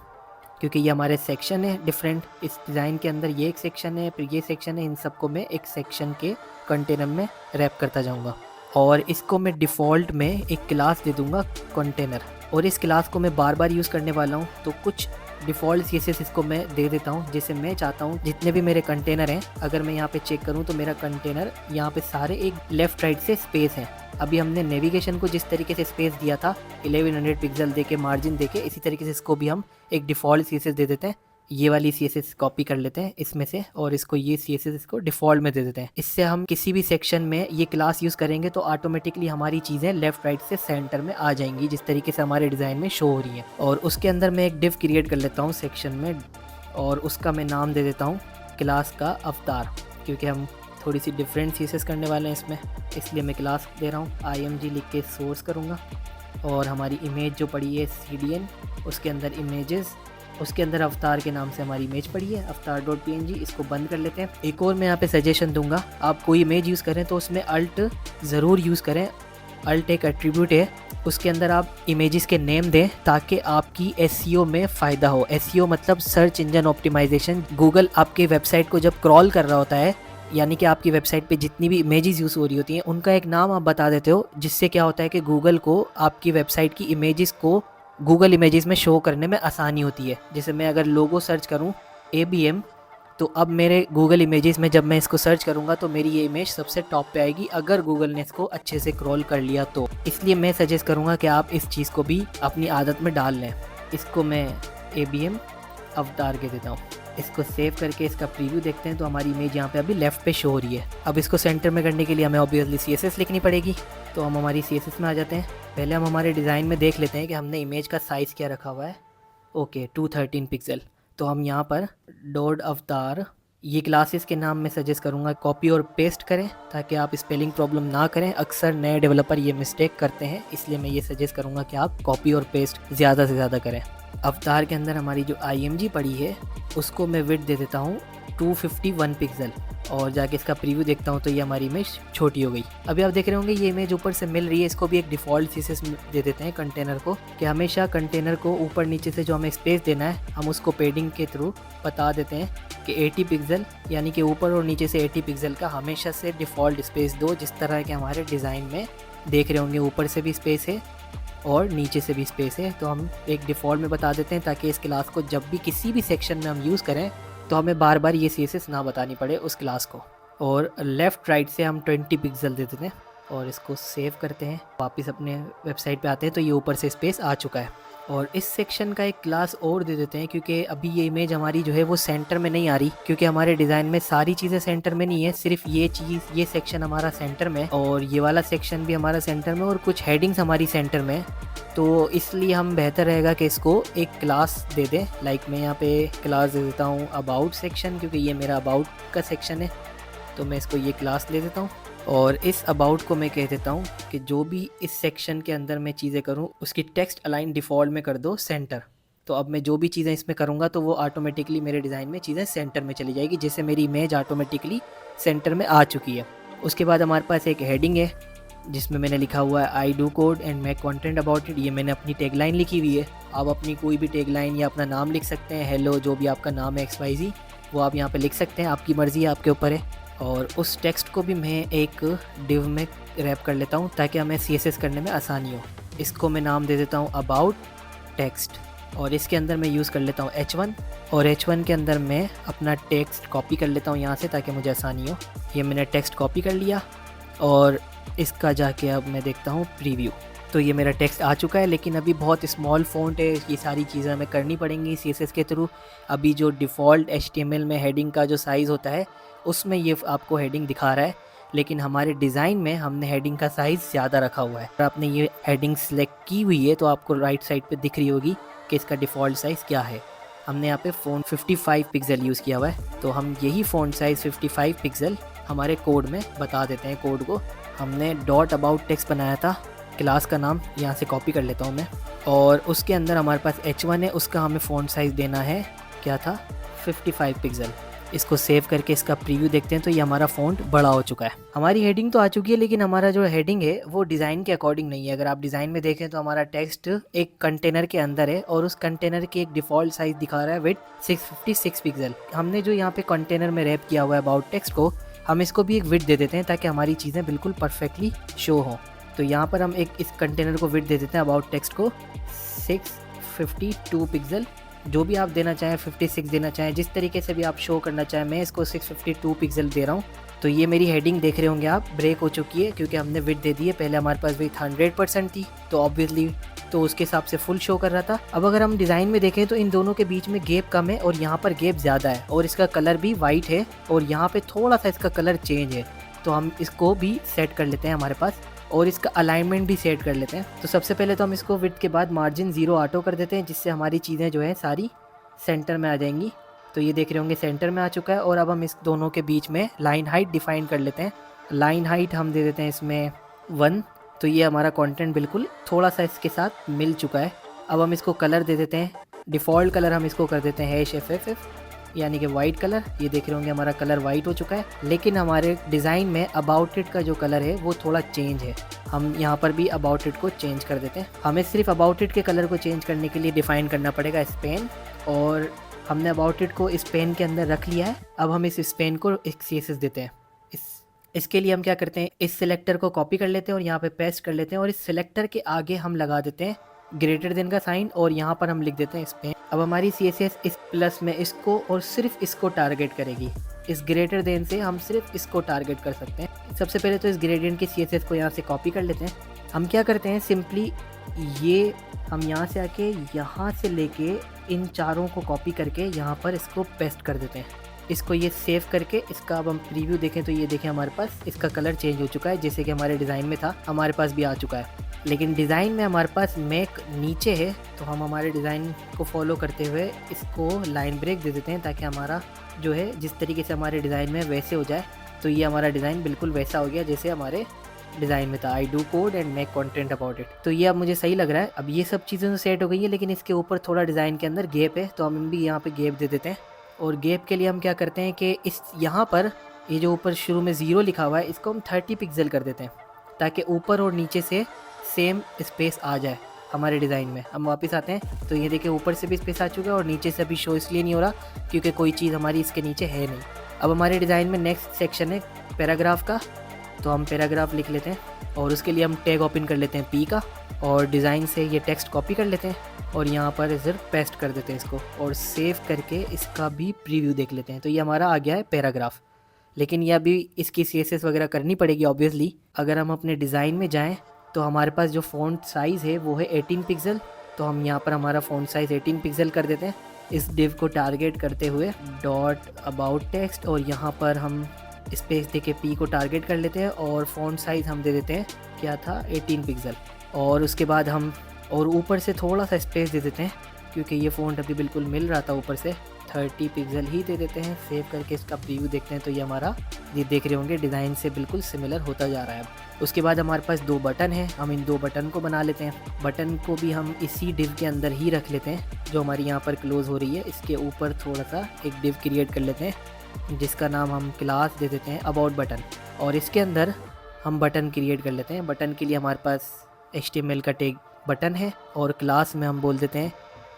क्योंकि ये हमारे सेक्शन है डिफरेंट। इस डिज़ाइन के अंदर ये एक सेक्शन है, फिर ये सेक्शन है, इन सबको मैं एक सेक्शन के कंटेनर में रैप करता जाऊँगा। और इसको मैं डिफ़ॉल्ट में एक क्लास दे दूँगा कंटेनर, और इस क्लास को मैं बार बार यूज़ करने वाला हूँ, तो कुछ डिफ़ॉल्ट CSS इसको मैं दे देता हूँ। जैसे मैं चाहता हूँ जितने भी मेरे कंटेनर हैं, अगर मैं यहाँ पे चेक करूँ तो मेरा कंटेनर यहाँ पे सारे एक लेफ़्ट राइट से स्पेस है। अभी हमने नेविगेशन को जिस तरीके से स्पेस दिया था 1100 पिक्सल देके, मार्जिन देके, इसी तरीके से इसको भी हम एक डिफ़ॉल्ट CSS दे देते हैं। ये वाली CSS कॉपी कर लेते हैं इसमें से, और इसको ये CSS इसको डिफ़ॉल्ट में दे देते हैं। इससे हम किसी भी सेक्शन में ये क्लास यूज़ करेंगे तो ऑटोमेटिकली हमारी चीज़ें लेफ़्ट राइट से सेंटर में आ जाएंगी, जिस तरीके से हमारे डिज़ाइन में शो हो रही है। और उसके अंदर मैं एक डिव क्रिएट कर लेता हूँ सेक्शन में, और उसका मैं नाम दे देता हूँ क्लास का अवतार, क्योंकि हम थोड़ी सी डिफरेंट CSS करने वाले हैं इसमें, इसलिए मैं क्लास दे रहा हूँ। IMG लिख के सोर्स करूँगा, और हमारी इमेज जो पड़ी है CDN, उसके अंदर इमेजेस, उसके अंदर अवतार के नाम से हमारी इमेज पड़ी है avatar.png। इसको बंद कर लेते हैं। एक और मैं यहाँ पे सजेशन दूंगा, आप कोई इमेज यूज़ करें तो उसमें अल्ट ज़रूर यूज़ करें। अल्ट एक एट्रीब्यूट है, उसके अंदर आप इमेजेस के नेम दें ताकि आपकी SEO में फ़ायदा हो। SEO मतलब सर्च इंजन ऑप्टिमाइजेशन। गूगल आपके वेबसाइट को जब क्रॉल कर रहा होता है, यानी कि आपकी वेबसाइट पे जितनी भी इमेजेस यूज़ हो रही होती हैं उनका एक नाम आप बता देते हो, जिससे क्या होता है कि गूगल को आपकी वेबसाइट की इमेजेस को गूगल इमेजेस में शो करने में आसानी होती है। जैसे मैं अगर लोगो सर्च करूं ABM, तो अब मेरे गूगल इमेजेस में जब मैं इसको सर्च करूंगा तो मेरी ये इमेज सबसे टॉप पे आएगी, अगर गूगल ने इसको अच्छे से क्रॉल कर लिया तो। इसलिए मैं सजेस्ट करूंगा कि आप इस चीज़ को भी अपनी आदत में डाल लें। इसको मैं ABM अवतार के देता हूँ। इसको सेव करके इसका प्रीव्यू देखते हैं तो हमारी इमेज यहाँ पे अभी लेफ़्ट पे शो हो रही है। अब इसको सेंटर में करने के लिए हमें ऑब्वियसली CSS लिखनी पड़ेगी, तो हम हमारी CSS में आ जाते हैं। पहले हम हमारे डिज़ाइन में देख लेते हैं कि हमने इमेज का साइज़ क्या रखा हुआ है। Okay 213 pixel. तो हम यहाँ पर डॉट अवतार, ये क्लासेस के नाम मैं सजेस्ट करूँगा कॉपी और पेस्ट करें, ताकि आप स्पेलिंग प्रॉब्लम ना करें। अक्सर नए डेवलपर ये मिस्टेक करते हैं, इसलिए मैं ये सजेस्ट करूँगा कि आप कॉपी और पेस्ट ज़्यादा से ज़्यादा करें। अवतार के अंदर हमारी जो IMG पड़ी है उसको मैं विड्थ दे देता हूँ 251 पिक्सल, और जाके इसका प्रीव्यू देखता हूँ तो ये हमारी इमेज छोटी हो गई। अभी आप देख रहे होंगे ये इमेज ऊपर से मिल रही है। इसको भी एक डिफ़ॉल्ट CSS दे देते हैं कंटेनर को, कि हमेशा कंटेनर को ऊपर नीचे से जो हमें स्पेस देना है हम उसको पेडिंग के थ्रू बता देते हैं कि 80 पिक्सल, यानी कि ऊपर और नीचे से 80 पिक्सल का हमेशा से डिफ़ॉल्ट स्पेस दो। जिस तरह के हमारे डिज़ाइन में देख रहे होंगे ऊपर से भी स्पेस है और नीचे से भी स्पेस है, तो हम एक डिफ़ॉल्ट में बता देते हैं ताकि इस क्लास को जब भी किसी भी सेक्शन में हम यूज़ करें तो हमें बार बार ये CSS ना बतानी पड़े उस क्लास को। और लेफ़्ट राइट से हम 20 पिक्सल दे देते हैं और इसको सेव करते हैं। वापस अपने वेबसाइट पे आते हैं तो ये ऊपर से स्पेस आ चुका है। और इस सेक्शन का एक क्लास और दे देते हैं, क्योंकि अभी ये इमेज हमारी जो है वो सेंटर में नहीं आ रही, क्योंकि हमारे डिज़ाइन में सारी चीज़ें सेंटर में नहीं है, सिर्फ ये चीज़, ये सेक्शन हमारा सेंटर में और ये वाला सेक्शन भी हमारा सेंटर में और कुछ हेडिंग्स हमारी सेंटर में। तो इसलिए हम बेहतर रहेगा कि इसको एक क्लास दे दें। लाइक मैं यहाँ पे क्लास दे देता हूँ अबाउट सेक्शन, क्योंकि ये मेरा अबाउट का सेक्शन है, तो मैं इसको ये क्लास दे देता हूँ। और इस अबाउट को मैं कह देता हूँ कि जो भी इस सेक्शन के अंदर मैं चीज़ें करूँ उसकी टेक्स्ट अलाइन डिफ़ॉल्ट में कर दो सेंटर। तो अब मैं जो भी चीज़ें इसमें करूँगा तो वो ऑटोमेटिकली मेरे डिज़ाइन में चीज़ें सेंटर में चली जाएगी, जिससे मेरी इमेज ऑटोमेटिकली सेंटर में आ चुकी है। उसके बाद हमारे पास एक हेडिंग है जिसमें मैंने लिखा हुआ है I do code and make content about it. ये मैंने अपनी टैगलाइन लिखी हुई है। आप अपनी कोई भी टैगलाइन या अपना नाम लिख सकते हैं, हेलो जो भी आपका नाम है XYZ, वो आप यहाँ पे लिख सकते हैं, आपकी मर्ज़ी है, आपके ऊपर है। और उस टेक्स्ट को भी मैं एक डिव में रैप कर लेता हूँ ताकि हमें CSS करने में आसानी हो। इसको मैं नाम दे देता हूँ अबाउट टेक्स्ट और इसके अंदर मैं यूज़ कर लेता हूँ H1 और H1 के अंदर मैं अपना टेक्स्ट कॉपी कर लेता हूँ यहाँ से ताकि मुझे आसानी हो। ये मैंने टेक्स्ट कॉपी कर लिया और इसका जाके अब मैं देखता हूँ प्रीव्यू। तो ये मेरा टेक्स्ट आ चुका है, लेकिन अभी बहुत स्मॉल फ़ॉन्ट है, ये सारी चीज़ें हमें करनी पड़ेंगी CSS के थ्रू। अभी जो डिफ़ॉल्ट HTML में हेडिंग का जो साइज़ होता है उसमें ये आपको हेडिंग दिखा रहा है, लेकिन हमारे डिज़ाइन में हमने हेडिंग का साइज़ ज़्यादा रखा हुआ है। अगर आपने ये हेडिंग सेलेक्ट की हुई है तो आपको राइट साइड पे दिख रही होगी कि इसका डिफ़ॉल्ट साइज़ क्या है। हमने यहाँ पे फ़ॉन्ट 55 पिक्सल यूज़ किया हुआ है, तो हम यही फ़ॉन्ट साइज़ 55 पिक्सल हमारे कोड में बता देते हैं। कोड को हमने डॉट अबाउट टेक्स्ट बनाया था, क्लास का नाम यहाँ से कॉपी कर लेता हूँ मैं, और उसके अंदर हमारे पास H1 है, उसका हमें फ़ॉन्ट साइज़ देना है, क्या था, 55 पिक्सल। इसको सेव करके इसका प्रीव्यू देखते हैं तो ये हमारा फ़ॉन्ट बड़ा हो चुका है। हमारी हेडिंग तो आ चुकी है, लेकिन हमारा जो हेडिंग है वो डिज़ाइन के अकॉर्डिंग नहीं है। अगर आप डिज़ाइन में देखें तो हमारा टेक्स्ट एक कंटेनर के अंदर है और उस कंटेनर की एक डिफ़ॉल्ट साइज़ दिखा रहा है विथ 656 पिक्सल। हमने जो यहाँ पे कंटेनर में रैप किया हुआ है अबाउट टेक्स्ट को, हम इसको भी एक विड्थ दे देते हैं ताकि हमारी चीज़ें बिल्कुल परफेक्टली शो हों। तो यहाँ पर हम एक इस कंटेनर को विड्थ दे देते हैं अबाउट टेक्स्ट को 652 पिक्सल, जो भी आप देना चाहें, 56 देना चाहें, जिस तरीके से भी आप शो करना चाहें। मैं इसको 652 पिक्सल दे रहा हूँ। तो ये मेरी हेडिंग देख रहे होंगे आप, ब्रेक हो चुकी है क्योंकि हमने विड्थ दे दी है। पहले हमारे पास विड्थ 100% थी तो ऑब्वियसली तो उसके हिसाब से फुल शो कर रहा था। अब अगर हम डिज़ाइन में देखें तो इन दोनों के बीच में गैप कम है और यहाँ पर गैप ज़्यादा है और इसका कलर भी वाइट है और यहाँ पे थोड़ा सा इसका कलर चेंज है। तो हम इसको भी सेट कर लेते हैं हमारे पास और इसका अलाइनमेंट भी सेट कर लेते हैं। तो सबसे पहले तो हम इसको विड्थ के बाद मार्जिन 0 ऑटो कर देते हैं, जिससे हमारी चीज़ें जो है सारी सेंटर में आ जाएंगी। तो ये देख रहे होंगे सेंटर में आ चुका है। और अब हम इस दोनों के बीच में लाइन हाइट डिफाइन कर लेते हैं। लाइन हाइट हम दे देते हैं इसमें 1। तो ये हमारा कंटेंट बिल्कुल थोड़ा सा इसके साथ मिल चुका है। अब हम इसको कलर दे देते हैं, डिफ़ॉल्ट कलर हम इसको कर देते हैं #FFF, यानी कि वाइट कलर। ये देख रहे होंगे हमारा कलर वाइट हो चुका है, लेकिन हमारे डिज़ाइन में अबाउट इट का जो कलर है वो थोड़ा चेंज है। हम यहाँ पर भी अबाउट इट को चेंज कर देते हैं। हमें सिर्फ अबाउट इट के कलर को चेंज करने के लिए डिफ़ाइन करना पड़ेगा स्पेन, और हमने अबाउट इट को स्पेन के अंदर रख लिया है। अब हम इस स्पेन को एक CSS देते हैं। इसके लिए हम क्या करते हैं, इस सिलेक्टर को कॉपी कर लेते हैं और यहाँ पे पेस्ट कर लेते हैं और इस सिलेक्टर के आगे हम लगा देते हैं ग्रेटर देन का साइन और यहाँ पर हम लिख देते हैं स्पेन। अब हमारी CSS इस प्लस में इसको और सिर्फ इसको टारगेट करेगी। इस ग्रेटर देन से हम सिर्फ इसको टारगेट कर सकते हैं। सबसे पहले तो इस ग्रेडियंट की CSS को यहाँ से कॉपी कर लेते हैं। हम क्या करते हैं, सिंपली ये हम यहाँ से आके यहाँ से लेके इन चारों को कॉपी करके यहाँ पर इसको पेस्ट कर देते हैं। इसको ये सेव करके इसका अब हम प्रीव्यू देखें तो ये देखें हमारे पास इसका कलर चेंज हो चुका है, जैसे कि हमारे डिज़ाइन में था हमारे पास भी आ चुका है। लेकिन डिज़ाइन में हमारे पास मेक नीचे है, तो हम हमारे डिज़ाइन को फॉलो करते हुए इसको लाइन ब्रेक दे देते हैं ताकि हमारा जो है जिस तरीके से हमारे डिज़ाइन में वैसे हो जाए। तो ये हमारा डिज़ाइन बिल्कुल वैसा हो गया जैसे हमारे डिज़ाइन में था, I do code and make content about it. तो ये अब मुझे सही लग रहा है। अब ये सब चीज़ें तो सेट हो गई है, लेकिन इसके ऊपर थोड़ा डिज़ाइन के अंदर गैप है, तो हम भी यहाँ पे गैप दे देते हैं। और गैप के लिए हम क्या करते हैं कि इस यहाँ पर ये जो ऊपर शुरू में 0 लिखा हुआ है इसको हम 30 पिक्सल कर देते हैं ताकि ऊपर और नीचे से सेम स्पेस आ जाए हमारे डिज़ाइन में। हम वापस आते हैं तो ये देखिए ऊपर से भी स्पेस आ चुका है और नीचे से अभी शो इसलिए नहीं हो रहा क्योंकि कोई चीज़ हमारी इसके नीचे है नहीं। अब हमारे डिज़ाइन में नेक्स्ट सेक्शन है पैराग्राफ का, तो हम पैराग्राफ लिख लेते हैं और उसके लिए हम टैग ओपन कर लेते हैं P का और डिज़ाइन से ये टेक्स्ट कॉपी कर लेते हैं और यहाँ पर इधर पेस्ट कर देते हैं इसको और सेव करके इसका भी प्रीव्यू देख लेते हैं। तो ये हमारा आ गया है पैराग्राफ, लेकिन ये अभी इसकी CSS वगैरह करनी पड़ेगी ऑब्वियसली। अगर हम अपने डिज़ाइन में जाएं तो हमारे पास जो फ़ॉन्ट साइज़ है वो है 18 पिक्सल तो हम यहाँ पर हमारा फ़ॉन्ट साइज़ 18 पिक्सल कर देते हैं। इस डिव को टारगेट करते हुए डॉट अबाउट टेक्स्ट, और यहाँ पर हम स्पेस देके पी को टारगेट कर लेते हैं और फ़ॉन्ट साइज़ हम दे देते हैं, क्या था, 18 पिक्सल। और उसके बाद हम और ऊपर से थोड़ा सा स्पेस दे देते हैं, क्योंकि ये फ़ॉन्ट अभी बिल्कुल मिल रहा था ऊपर से, 30 पिक्सल ही दे देते हैं। सेव करके इसका प्रीव्यू देखते हैं तो ये हमारा, ये देख रहे होंगे डिज़ाइन से बिल्कुल सिमिलर होता जा रहा है। उसके बाद हमारे पास 2 बटन हैं, हम इन 2 बटन को बना लेते हैं। बटन को भी हम इसी डिव के अंदर ही रख लेते हैं जो हमारी यहाँ पर क्लोज़ हो रही है। इसके ऊपर थोड़ा सा एक डिव क्रिएट कर लेते हैं जिसका नाम हम क्लास दे देते हैं अबाउट बटन, और इसके अंदर हम बटन क्रिएट कर लेते हैं। बटन के लिए हमारे पास HTML का टैग बटन है, और क्लास में हम बोल देते हैं,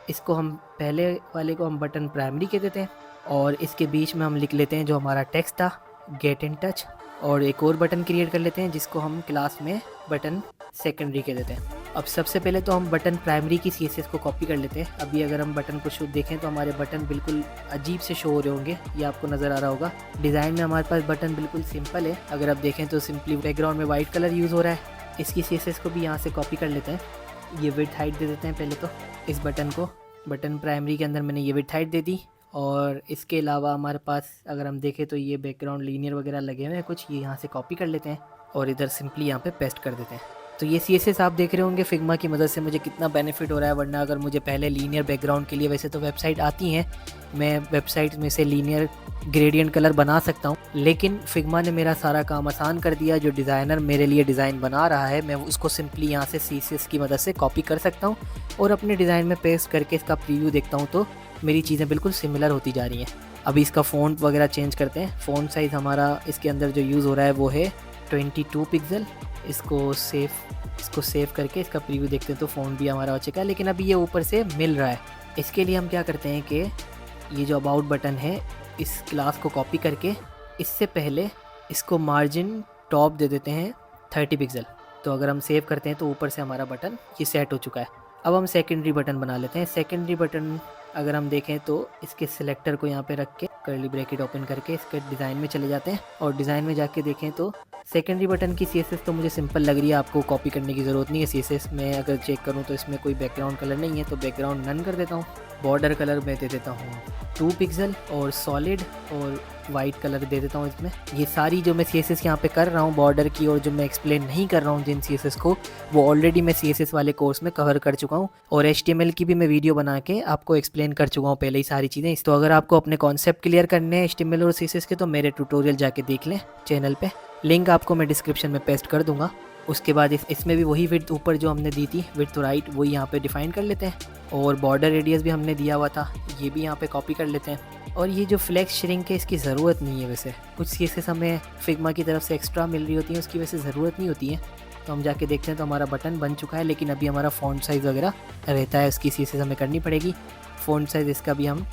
इसको हम पहले वाले को हम बटन प्राइमरी कह देते हैं, और इसके बीच में हम लिख लेते हैं जो हमारा टेक्स्ट था, गेट इन टच। और एक और बटन क्रिएट कर लेते हैं जिसको हम क्लास में बटन सेकेंडरी कह देते हैं। अब सबसे पहले तो हम बटन प्राइमरी की CSS को कॉपी कर लेते हैं। अभी अगर हम बटन को शुद्ध देखें तो हमारे बटन बिल्कुल अजीब से शो हो रहे होंगे, ये आपको नज़र आ रहा होगा। डिज़ाइन में हमारे पास बटन बिल्कुल सिंपल है, अगर आप देखें तो सिंपली बैकग्राउंड में वाइट कलर यूज़ हो रहा है। इसकी CSS को भी यहाँ से कॉपी कर लेते हैं। ये विड्थ हाइट दे देते हैं पहले तो इस बटन को, बटन प्राइमरी के अंदर मैंने ये विड्थ हाइट दे दी। और इसके अलावा हमारे पास अगर हम देखें तो ये बैकग्राउंड लीनियर वगैरह लगे हुए हैं कुछ, ये यहाँ से कॉपी कर लेते हैं और इधर सिंपली यहाँ पे पेस्ट कर देते हैं। तो ये CSS आप देख रहे होंगे फिग्मा की मदद से मुझे कितना बेनिफिट हो रहा है, वरना अगर मुझे पहले लीनियर बैकग्राउंड के लिए, वैसे तो वेबसाइट आती हैं, मैं वेबसाइट में से लीनियर ग्रेडियंट कलर बना सकता हूँ, लेकिन फिग्मा ने मेरा सारा काम आसान कर दिया। जो डिज़ाइनर मेरे लिए डिज़ाइन बना रहा है, मैं उसको सिंपली यहाँ से CSS की मदद से कॉपी कर सकता हूँ और अपने डिज़ाइन में पेस्ट करके इसका प्रीव्यू देखता हूँ तो मेरी चीज़ें बिल्कुल सिमिलर होती जा रही हैं। अभी इसका फ़ॉन्ट वगैरह चेंज करते हैं। फ़ॉन्ट साइज़ हमारा इसके अंदर जो यूज़ हो रहा है वो है 22 पिक्सल। इसको सेव करके इसका प्रीव्यू देखते हैं तो फ़ॉन्ट भी हमारा हो चुका है, लेकिन अभी ये ऊपर से मिल रहा है। इसके लिए हम क्या करते हैं कि ये जो अबाउट बटन है, इस क्लास को कॉपी करके इससे पहले इसको मार्जिन टॉप दे देते हैं 30 पिक्सल। तो अगर हम सेव करते हैं तो ऊपर से हमारा बटन ये सेट हो चुका है। अब हम सेकेंडरी बटन बना लेते हैं। सेकेंडरी बटन अगर हम देखें तो इसके सिलेक्टर को यहाँ पे रख के कर्ली ब्रैकेट ओपन करके इसके डिज़ाइन में चले जाते हैं, और डिज़ाइन में जाके देखें तो सेकेंडरी बटन की CSS तो मुझे सिंपल लग रही है, आपको कॉपी करने की ज़रूरत नहीं है। CSS में अगर चेक करूँ तो इसमें कोई बैकग्राउंड कलर नहीं है, तो बैकग्राउंड नन कर देता हूँ। बॉर्डर कलर मैं दे देता हूँ 2 पिक्सल और सॉलिड और वाइट कलर दे देता हूँ इसमें। ये सारी जो मैं CSS यहाँ पे कर रहा हूँ बॉर्डर की, और जो मैं एक्सप्लेन नहीं कर रहा हूँ जिन CSS को, वो ऑलरेडी मैं CSS वाले कोर्स में कवर कर चुका हूँ, और HTML की भी मैं वीडियो बना के आपको एक्सप्लेन कर चुका हूँ पहले ही सारी चीज़ें। तो अगर आपको अपने कॉन्सेप्ट क्लियर करने हैं HTML और CSS के, तो मेरे ट्यूटोरियल जाके देख लें चैनल पे, लिंक आपको मैं डिस्क्रिप्शन में पेस्ट कर दूँगा। उसके बाद इसमें भी वही विड्थ ऊपर जो हमने दी थी, विड्थ टू राइट, वही यहाँ पे डिफाइन कर लेते हैं, और बॉर्डर रेडियस भी हमने दिया हुआ था, ये भी यहाँ पे कॉपी कर लेते हैं। और ये जो फ्लेक्स श्रिंक है इसकी ज़रूरत नहीं है, वैसे कुछ CSS हमें फिग्मा की तरफ से एक्स्ट्रा मिल रही होती है, उसकी वैसे ज़रूरत नहीं होती है। तो हम जाके देखते हैं तो हमारा बटन बन चुका है, लेकिन अभी हमारा फ़ॉन्ट साइज़ वगैरह रहता है, उसकी CSS हमें करनी पड़ेगी। फ़ॉन्ट साइज़ इसका भी हम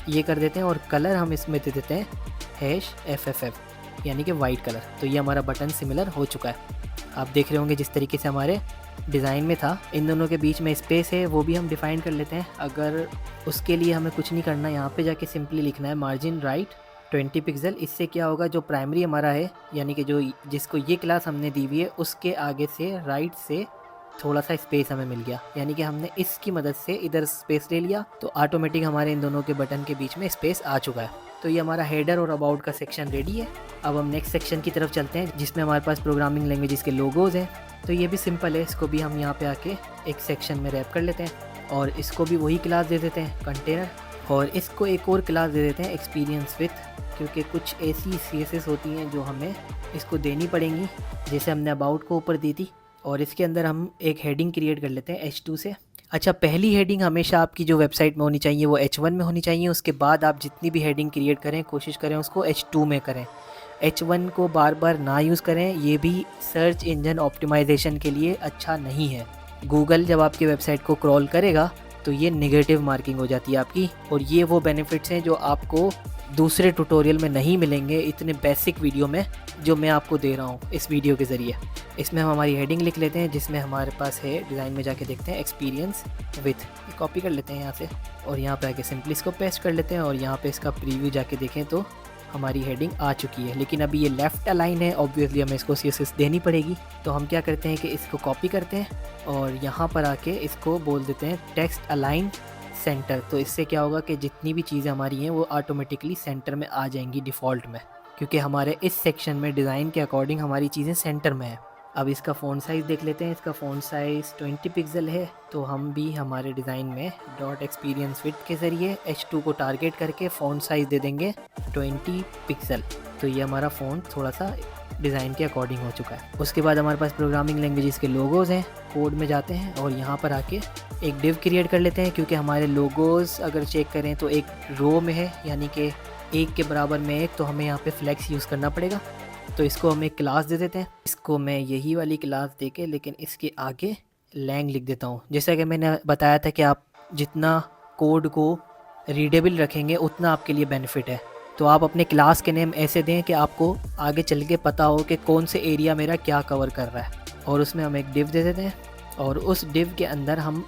ये कर देते हैं, और कलर हम इसमें दे देते हैं #FFF, यानी कि वाइट कलर। तो ये हमारा बटन सिमिलर हो चुका है। आप देख रहे होंगे जिस तरीके से हमारे डिज़ाइन में था, इन दोनों के बीच में स्पेस है वो भी हम डिफ़ाइन कर लेते हैं। अगर उसके लिए हमें कुछ नहीं करना, यहाँ पे जाके सिंपली लिखना है मार्जिन राइट 20 पिक्सल। इससे क्या होगा, जो प्राइमरी हमारा है, यानी कि जो जिसको ये क्लास हमने दी हुई है, उसके आगे से राइट से थोड़ा सा स्पेस हमें मिल गया, यानी कि हमने इसकी मदद से इधर स्पेस ले लिया, तो ऑटोमेटिक हमारे इन दोनों के बटन के बीच में स्पेस आ चुका है। तो ये हमारा हेडर और अबाउट का सेक्शन रेडी है। अब हम नेक्स्ट सेक्शन की तरफ चलते हैं, जिसमें हमारे पास प्रोग्रामिंग लैंग्वेजेस के लोगोज हैं। तो ये भी सिंपल है, इसको भी हम यहाँ पे आके एक सेक्शन में रैप कर लेते हैं, और इसको भी वही क्लास दे देते हैं कंटेनर, और इसको एक और क्लास दे देते हैं एक्सपीरियंस विथ, क्योंकि कुछ ऐसी CSS होती हैं जो हमें इसको देनी पड़ेंगी, जैसे हमने अबाउट को ऊपर दी थी। और इसके अंदर हम एक हेडिंग क्रिएट कर लेते हैं H2 से। अच्छा, पहली हेडिंग हमेशा आपकी जो वेबसाइट में होनी चाहिए वो H1 में होनी चाहिए। उसके बाद आप जितनी भी हेडिंग क्रिएट करें, कोशिश करें उसको H2 में करें। H1 को बार बार ना यूज़ करें, ये भी सर्च इंजन ऑप्टिमाइजेशन के लिए अच्छा नहीं है। गूगल जब आपकी वेबसाइट को क्रॉल करेगा तो ये नेगेटिव मार्किंग हो जाती है आपकी, और ये वो बेनिफिट्स हैं जो आपको दूसरे ट्यूटोरियल में नहीं मिलेंगे, इतने बेसिक वीडियो में जो मैं आपको दे रहा हूँ इस वीडियो के ज़रिए। इसमें हम हमारी हेडिंग लिख लेते हैं, जिसमें हमारे पास है, डिज़ाइन में जाके देखते हैं एक्सपीरियंस विथ, कॉपी कर लेते हैं यहाँ से, और यहाँ पे आके सिंपली इसको पेस्ट कर लेते हैं, और यहाँ पे इसका प्रीव्यू जाके देखें तो हमारी हेडिंग आ चुकी है। लेकिन अभी ये लेफ़्ट अलाइन है, ऑब्वियसली हमें इसको CSS देनी पड़ेगी। तो हम क्या करते हैं कि इसको कॉपी करते हैं और यहाँ पर आके इसको बोल देते हैं टेक्स्ट अलाइन सेंटर। तो इससे क्या होगा कि जितनी भी चीज़ें हमारी हैं वो ऑटोमेटिकली सेंटर में आ जाएंगी डिफ़ॉल्ट में, क्योंकि हमारे इस सेक्शन में डिज़ाइन के अकॉर्डिंग हमारी चीज़ें सेंटर में है। अब इसका फ़ॉन्ट साइज़ देख लेते हैं। इसका फ़ॉन्ट साइज़ 20 पिक्सल है। तो हम भी हमारे डिज़ाइन में डॉट एक्सपीरियंस विड्थ के ज़रिए H2 को टारगेट करके फ़ॉन्ट साइज़ दे देंगे 20 पिक्सल। तो ये हमारा फ़ॉन्ट थोड़ा सा डिज़ाइन के अकॉर्डिंग हो चुका है। उसके बाद हमारे पास प्रोग्रामिंग लैंग्वेजेस के लोगोज़ हैं। कोड में जाते हैं और यहाँ पर आके एक डिव क्रिएट कर लेते हैं, क्योंकि हमारे लोगोज़ अगर चेक करें तो एक रो में है, यानी कि एक के बराबर में एक, तो हमें यहाँ पे फ्लेक्स यूज़ करना पड़ेगा। तो इसको हम एक क्लास दे देते हैं। इसको मैं यही वाली क्लास दे के लेकिन इसके आगे लैंग लिख देता हूँ। जैसा कि मैंने बताया था कि आप जितना कोड को रीडेबल रखेंगे उतना आपके लिए बेनिफिट है। तो आप अपने क्लास के नेम ऐसे दें कि आपको आगे चल के पता हो कि कौन से एरिया मेरा क्या कवर कर रहा है। और उसमें हम एक डिव दे देते हैं और उस डिव के अंदर हम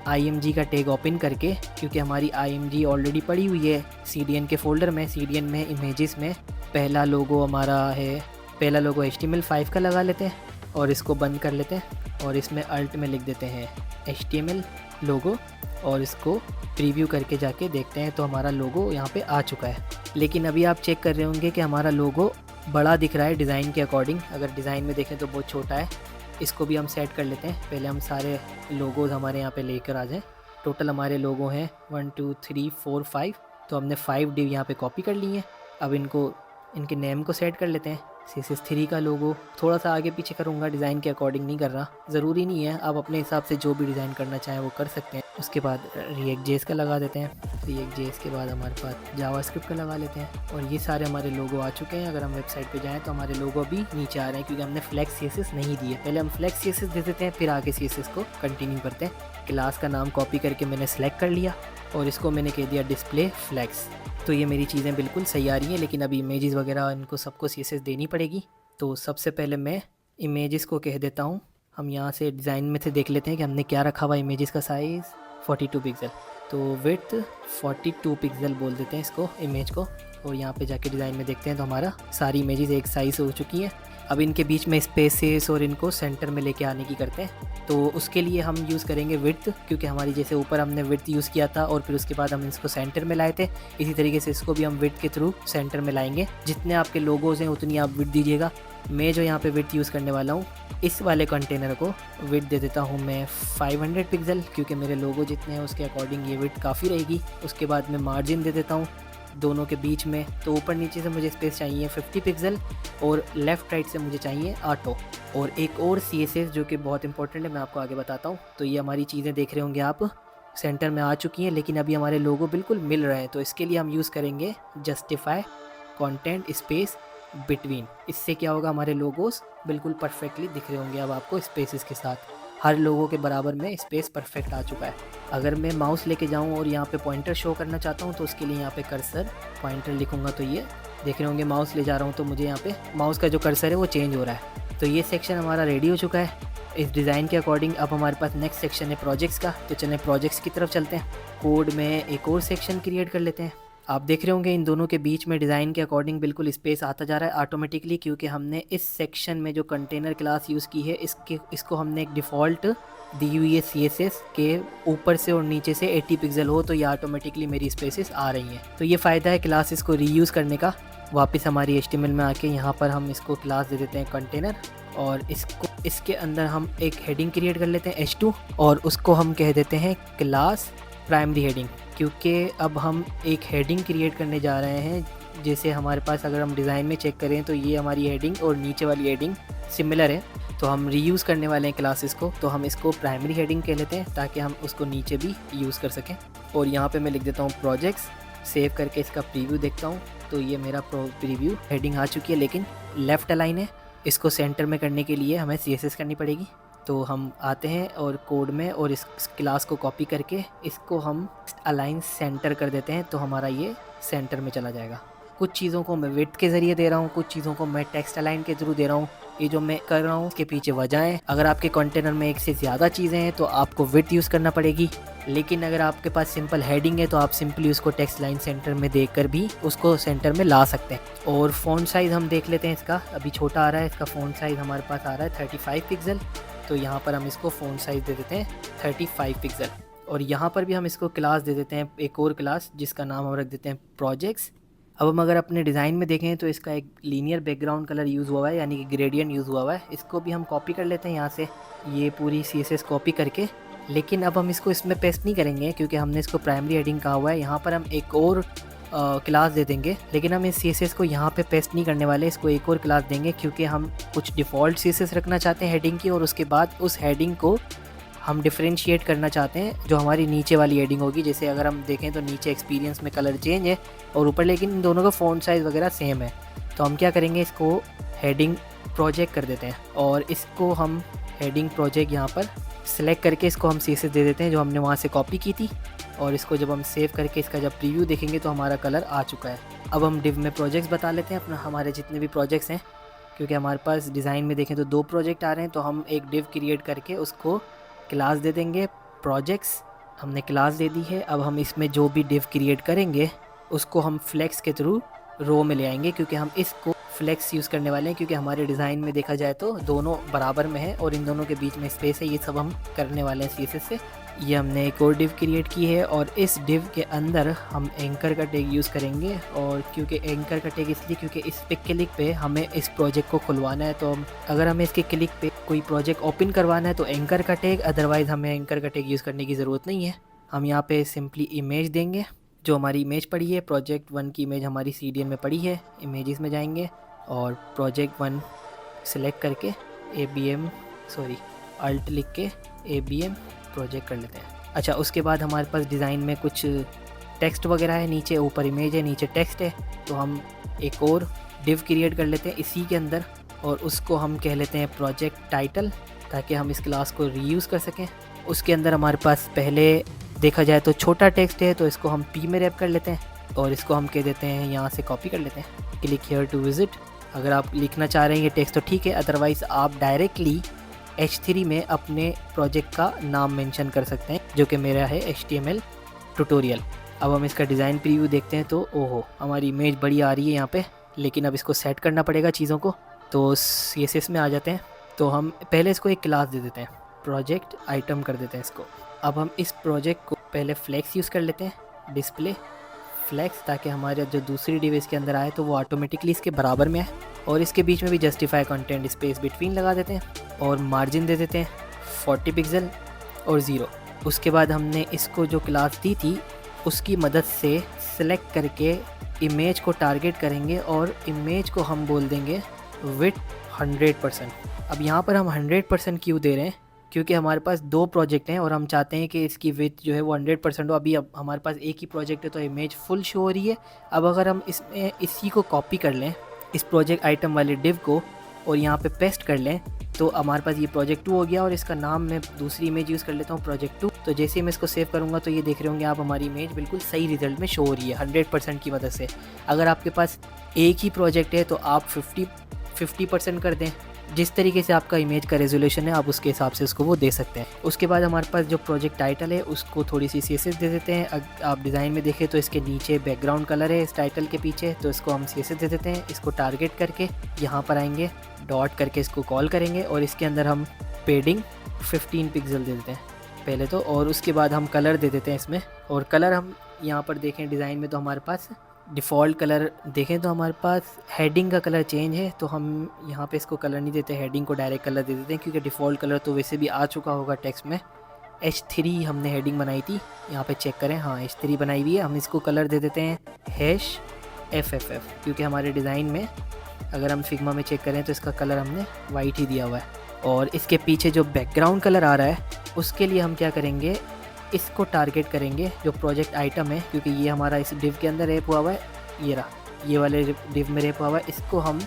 IMG का टैग ओपन करके, क्योंकि हमारी IMG ऑलरेडी पड़ी हुई है CDN के फोल्डर में, CDN में इमेजेस में पहला लोगो हमारा है, पहला लोगो HTML5 का लगा लेते हैं और इसको बंद कर लेते हैं और इसमें अल्ट में लिख देते हैं HTML लोगो और इसको प्रीव्यू करके जाके देखते हैं तो हमारा लोगो यहाँ पे आ चुका है। लेकिन अभी आप चेक कर रहे होंगे कि हमारा लोगो बड़ा दिख रहा है डिज़ाइन के अकॉर्डिंग। अगर डिज़ाइन में देखें तो बहुत छोटा है। इसको भी हम सेट कर लेते हैं। पहले हम सारे लोगोज हमारे यहाँ पे लेकर आ जाएं। टोटल हमारे लोगो हैं 1 2 3 4 5। तो हमने 5 डिव यहाँ पे कॉपी कर लिए हैं। अब इनके नेम को सेट कर लेते हैं। CSS3 का लोगो थोड़ा सा आगे पीछे करूँगा, डिज़ाइन के अकॉर्डिंग नहीं कर रहा, ज़रूरी नहीं है, आप अपने हिसाब से जो भी डिज़ाइन करना चाहें वो कर सकते हैं। उसके बाद React.js का लगा देते हैं। React.js के बाद हमारे पास जावास्क्रिप्ट का लगा लेते हैं और ये सारे हमारे लोगो आ चुके हैं। अगर हम वेबसाइट पे जाएं तो हमारे लोगो भी नीचे आ रहे हैं, क्योंकि हमने फ्लेक्स CSS नहीं दिए। पहले हम फ्लेक्स CSS दे देते हैं, फिर आगे CSS को कंटिन्यू करते हैं। क्लास का नाम कॉपी करके मैंने सेलेक्ट कर लिया और इसको मैंने कह दिया डिस्प्ले फ्लेक्स। तो ये मेरी चीज़ें बिल्कुल सही आ रही हैं, लेकिन अभी इमेजेस वगैरह इनको सबको CSS देनी पड़ेगी। तो सबसे पहले मैं इमेजेस को कह देता हूँ। हम यहाँ से डिज़ाइन में से देख लेते हैं कि हमने क्या रखा हुआ। इमेजेस का साइज़ 42 पिक्सल, तो विड्थ 42 पिक्सल बोल देते हैं इसको, इमेज को। और यहाँ पे जाके डिज़ाइन में देखते हैं तो हमारा सारी इमेजेस एक साइज़ हो चुकी हैं। अब इनके बीच में स्पेसेस और इनको सेंटर में लेके आने की करते हैं। तो उसके लिए हम यूज़ करेंगे विड्थ, क्योंकि हमारी जैसे ऊपर हमने विड्थ यूज़ किया था और फिर उसके बाद हम इसको सेंटर में लाए थे, इसी तरीके से इसको भी हम विड्थ के थ्रू सेंटर में लाएंगे। जितने आपके लोगोज़ हैं उतनी आप विड्थ दीजिएगा। मैं जो यहाँ पे विड्थ यूज़ करने वाला हूँ, इस वाले कंटेनर को विड्थ दे देता हूँ मैं 500 पिक्सल, क्योंकि मेरे लोगो जितने हैं उसके अकॉर्डिंग ये विड्थ काफ़ी रहेगी। उसके बाद मैं मार्जिन दे देता हूँ दोनों के बीच में। तो ऊपर नीचे से मुझे स्पेस चाहिए 50 पिक्सल और लेफ़्ट राइट से मुझे चाहिए ऑटो। और एक और CSS जो कि बहुत इंपॉर्टेंट है, मैं आपको आगे बताता हूँ। तो ये हमारी चीज़ें देख रहे होंगे आप, सेंटर में आ चुकी हैं, लेकिन अभी हमारे लोगो बिल्कुल मिल रहे हैं। तो इसके लिए हम यूज़ करेंगे जस्टिफाई कंटेंट स्पेस बिटवीन। इससे क्या होगा, हमारे लोगोस बिल्कुल परफेक्टली दिख रहे होंगे अब आपको स्पेसेस के साथ। हर लोगों के बराबर में स्पेस परफेक्ट आ चुका है। अगर मैं माउस लेके जाऊं और यहाँ पे पॉइंटर शो करना चाहता हूँ तो उसके लिए यहाँ पे कर्सर पॉइंटर लिखूंगा। तो ये देख रहे होंगे माउस ले जा रहा हूँ तो मुझे यहाँ पे माउस का जो कर्सर है वो चेंज हो रहा है। तो ये सेक्शन हमारा रेडी हो चुका है इस डिज़ाइन के अकॉर्डिंग। अब हमारे पास नेक्स्ट सेक्शन है प्रोजेक्ट्स का। तो चलें प्रोजेक्ट्स की तरफ चलते हैं। कोड में एक और सेक्शन क्रिएट कर लेते हैं। आप देख रहे होंगे इन दोनों के बीच में डिज़ाइन के अकॉर्डिंग बिल्कुल स्पेस आता जा रहा है ऑटोमेटिकली, क्योंकि हमने इस सेक्शन में जो कंटेनर क्लास यूज़ की है इसको हमने एक डिफ़ॉल्ट दी हुई है CSS के ऊपर से और नीचे से 80 पिक्सल हो, तो ये ऑटोमेटिकली मेरी स्पेसेस आ रही हैं। तो ये फ़ायदा है क्लासेस को रीयूज़ करने का। वापस हमारी HTML में आके यहाँ पर हम इसको क्लास दे देते हैं कंटेनर और इसके अंदर हम एक हेडिंग क्रिएट कर लेते हैं H2 और उसको हम कह देते हैं क्लास प्राइमरी हेडिंग, क्योंकि अब हम एक हेडिंग क्रिएट करने जा रहे हैं। जैसे हमारे पास अगर हम डिज़ाइन में चेक करें तो ये हमारी हेडिंग और नीचे वाली हेडिंग सिमिलर है, तो हम रीयूज़ करने वाले हैं क्लासेस को। तो हम इसको प्राइमरी हेडिंग कह लेते हैं ताकि हम उसको नीचे भी यूज़ कर सकें। और यहाँ पे मैं लिख देता हूँ प्रोजेक्ट्स, सेव करके इसका प्रीव्यू देखता हूँ। तो ये मेरा प्रीव्यू हेडिंग आ चुकी है, लेकिन लेफ़्ट अलाइन है। इसको सेंटर में करने के लिए हमें CSS करनी पड़ेगी। तो हम आते हैं और कोड में और इस क्लास को कॉपी करके इसको हम अलाइन सेंटर कर देते हैं, तो हमारा ये सेंटर में चला जाएगा। कुछ चीज़ों को मैं विड्थ के ज़रिए दे रहा हूँ, कुछ चीज़ों को मैं टेक्स्ट अलाइन के थ्रू दे रहा हूँ। ये जो मैं कर रहा हूँ इसके पीछे वजह है। अगर आपके कंटेनर में एक से ज़्यादा चीज़ें हैं तो आपको विड्थ यूज़ करना पड़ेगी, लेकिन अगर आपके पास सिंपल हेडिंग है तो आप सिंपली उसको टेक्स्ट लाइन सेंटर में देकर भी उसको सेंटर में ला सकते हैं। और फ़ॉन्ट साइज़ हम देख लेते हैं, इसका अभी छोटा आ रहा है, इसका फ़ॉन्ट साइज़ हमारे पास आ रहा है 35 पिक्सल। तो यहाँ पर हम इसको फ़ॉन्ट साइज़ दे देते हैं 35 पिक्सल। और यहाँ पर भी हम इसको क्लास दे देते हैं, एक और क्लास जिसका नाम हम रख देते हैं प्रोजेक्ट्स। अब हम अगर अपने डिज़ाइन में देखें तो इसका एक लीनियर बैकग्राउंड कलर यूज़ हुआ है, यानी कि ग्रेडियंट यूज़ हुआ है। इसको भी हम कॉपी कर लेते हैं यहाँ से, ये पूरी CSS कॉपी करके। लेकिन अब हम इसको इसमें पेस्ट नहीं करेंगे क्योंकि हमने इसको प्राइमरी हेडिंग कहा हुआ है। यहाँ पर हम एक और क्लास दे देंगे, लेकिन हम इस CSS को यहाँ पे पेस्ट नहीं करने वाले, इसको एक और क्लास देंगे क्योंकि हम कुछ डिफ़ॉल्ट CSS रखना चाहते हैं हेडिंग की, और उसके बाद उस हेडिंग को हम डिफ्रेंशिएट करना चाहते हैं जो हमारी नीचे वाली हेडिंग होगी। जैसे अगर हम देखें तो नीचे एक्सपीरियंस में कलर चेंज है और ऊपर लेकिन इन दोनों का फ़ॉन्ट साइज़ वगैरह सेम है। तो हम क्या करेंगे, इसको हेडिंग प्रोजेक्ट कर देते हैं और इसको हम हेडिंग प्रोजेक्ट यहाँ पर सेलेक्ट करके इसको हम CSS दे देते हैं जो हमने वहाँ से कॉपी की थी। और इसको जब हम सेव करके इसका जब प्रीव्यू देखेंगे तो हमारा कलर आ चुका है। अब हम डिव में प्रोजेक्ट्स बता लेते हैं अपना, हमारे जितने भी प्रोजेक्ट्स हैं, क्योंकि हमारे पास डिज़ाइन में देखें तो 2 प्रोजेक्ट आ रहे हैं। तो हम एक डिव क्रिएट करके उसको क्लास दे देंगे प्रोजेक्ट्स, हमने क्लास दे दी है। अब हम इसमें जो भी डिव क्रिएट करेंगे उसको हम फ्लेक्स के थ्रू रो में ले आएंगे, क्योंकि हम इसको फ्लेक्स यूज़ करने वाले हैं, क्योंकि हमारे डिज़ाइन में देखा जाए तो दोनों बराबर में है और इन दोनों के बीच में स्पेस है। ये सब हम करने वाले हैं CSS से। ये हमने एक और डिव क्रिएट की है और इस डिव के अंदर हम एंकर का टैग यूज़ करेंगे। और क्योंकि एंकर का टैग इसलिए क्योंकि इस पे क्लिक पे हमें इस प्रोजेक्ट को खुलवाना है, तो अगर हमें इसके क्लिक पे कोई प्रोजेक्ट ओपन करवाना है तो एंकर का टैग, अदरवाइज़ हमें एंकर का टैग यूज़ करने की ज़रूरत नहीं है। हम यहाँ पे सिंपली इमेज देंगे, जो हमारी इमेज पड़ी है प्रोजेक्ट 1 की इमेज हमारी CDN में पड़ी है। इमेजेस में जाएंगे और प्रोजेक्ट 1 सेलेक्ट करके अल्ट लिख के ABM प्रोजेक्ट कर लेते हैं। अच्छा, उसके बाद हमारे पास डिज़ाइन में कुछ टेक्स्ट वगैरह है, नीचे ऊपर इमेज है नीचे टेक्स्ट है। तो हम एक और डिव क्रिएट कर लेते हैं इसी के अंदर और उसको हम कह लेते हैं प्रोजेक्ट टाइटल, ताकि हम इस क्लास को रीयूज़ कर सकें। उसके अंदर हमारे पास पहले देखा जाए तो छोटा टेक्स्ट है, तो इसको हम P में रैप कर लेते हैं और इसको हम कह देते हैं, यहाँ से कॉपी कर लेते हैं, क्लिक हियर टू विजिट। अगर आप लिखना चाह रहे हैं ये टेक्स्ट तो ठीक है, अदरवाइज़ आप डायरेक्टली H3 में अपने प्रोजेक्ट का नाम मेंशन कर सकते हैं, जो कि मेरा है HTML ट्यूटोरियल। अब हम इसका डिज़ाइन प्रीव्यू देखते हैं तो ओहो, हमारी इमेज बड़ी आ रही है यहाँ पे, लेकिन अब इसको सेट करना पड़ेगा चीज़ों को। तो CSS में आ जाते हैं, तो हम पहले इसको एक क्लास दे देते हैं, प्रोजेक्ट आइटम कर देते हैं इसको। अब हम इस प्रोजेक्ट को पहले फ्लेक्स यूज़ कर लेते हैं, डिस्प्ले फ्लेक्स, ताकि हमारे जो दूसरी डिवाइस के अंदर आए तो वो ऑटोमेटिकली इसके बराबर में आए। और इसके बीच में भी जस्टिफाई कंटेंट स्पेस बिटवीन लगा देते हैं और मार्जिन दे देते हैं 40 पिक्सल और 0। उसके बाद हमने इसको जो क्लास दी थी उसकी मदद से सिलेक्ट करके इमेज को टारगेट करेंगे और इमेज को हम बोल देंगे विड्थ 100%। अब यहाँ पर हम 100% क्यों दे रहे हैं, क्योंकि हमारे पास 2 प्रोजेक्ट हैं और हम चाहते हैं कि इसकी विड्थ जो है वो 100% हो। अभी अब हमारे पास एक ही प्रोजेक्ट है तो इमेज फुल शो हो रही है। अब अगर हम इसमें इसी को कॉपी कर लें, इस प्रोजेक्ट आइटम वाले डिव को, और यहाँ पे पेस्ट कर लें, तो हमारे पास ये प्रोजेक्ट 2 हो गया। और इसका नाम मैं दूसरी इमेज यूज़ कर लेता हूँ प्रोजेक्ट 2। तो जैसे ही मैं इसको सेव करूँगा तो ये देख रहे होंगे आप, हमारी इमेज बिल्कुल सही रिजल्ट में शो हो रही है 100% की मदद से। अगर आपके पास एक ही प्रोजेक्ट है तो आप 50% कर दें, जिस तरीके से आपका इमेज का रेजोल्यूशन है आप उसके हिसाब से उसको वो दे सकते हैं। उसके बाद हमारे पास जो प्रोजेक्ट टाइटल है उसको थोड़ी सी CSS दे देते हैं। आप डिज़ाइन में देखें तो इसके नीचे बैकग्राउंड कलर है इस टाइटल के पीछे, तो इसको हम CSS दे देते हैं। इसको टारगेट करके यहाँ पर आएंगे, डॉट करके इसको कॉल करेंगे और इसके अंदर हम पेडिंग 15 पिक्सल दे देते हैं पहले तो, और उसके बाद हम कलर दे देते हैं इसमें। और कलर हम यहाँ पर देखें डिज़ाइन में तो हमारे पास डिफ़ॉल्ट कलर देखें तो हमारे पास हेडिंग का कलर चेंज है, तो हम यहाँ पे इसको कलर नहीं देते, हेडिंग को डायरेक्ट कलर दे देते हैं, क्योंकि डिफ़ॉल्ट कलर तो वैसे भी आ चुका होगा टेक्स्ट में। H3 हमने हेडिंग बनाई थी, यहाँ पे चेक करें, हाँ H3 बनाई हुई है। हम इसको कलर दे देते हैं #FFF, क्योंकि हमारे डिज़ाइन में अगर हम फिग्मा में चेक करें तो इसका कलर हमने वाइट ही दिया हुआ है। और इसके पीछे जो बैकग्राउंड कलर आ रहा है उसके लिए हम क्या करेंगे, इसको टारगेट करेंगे जो प्रोजेक्ट आइटम है, क्योंकि ये हमारा इस डिव के अंदर रैप हुआ हुआ है, ये रहा, ये वाले डिव में रैप हुआ हुआ है। इसको हम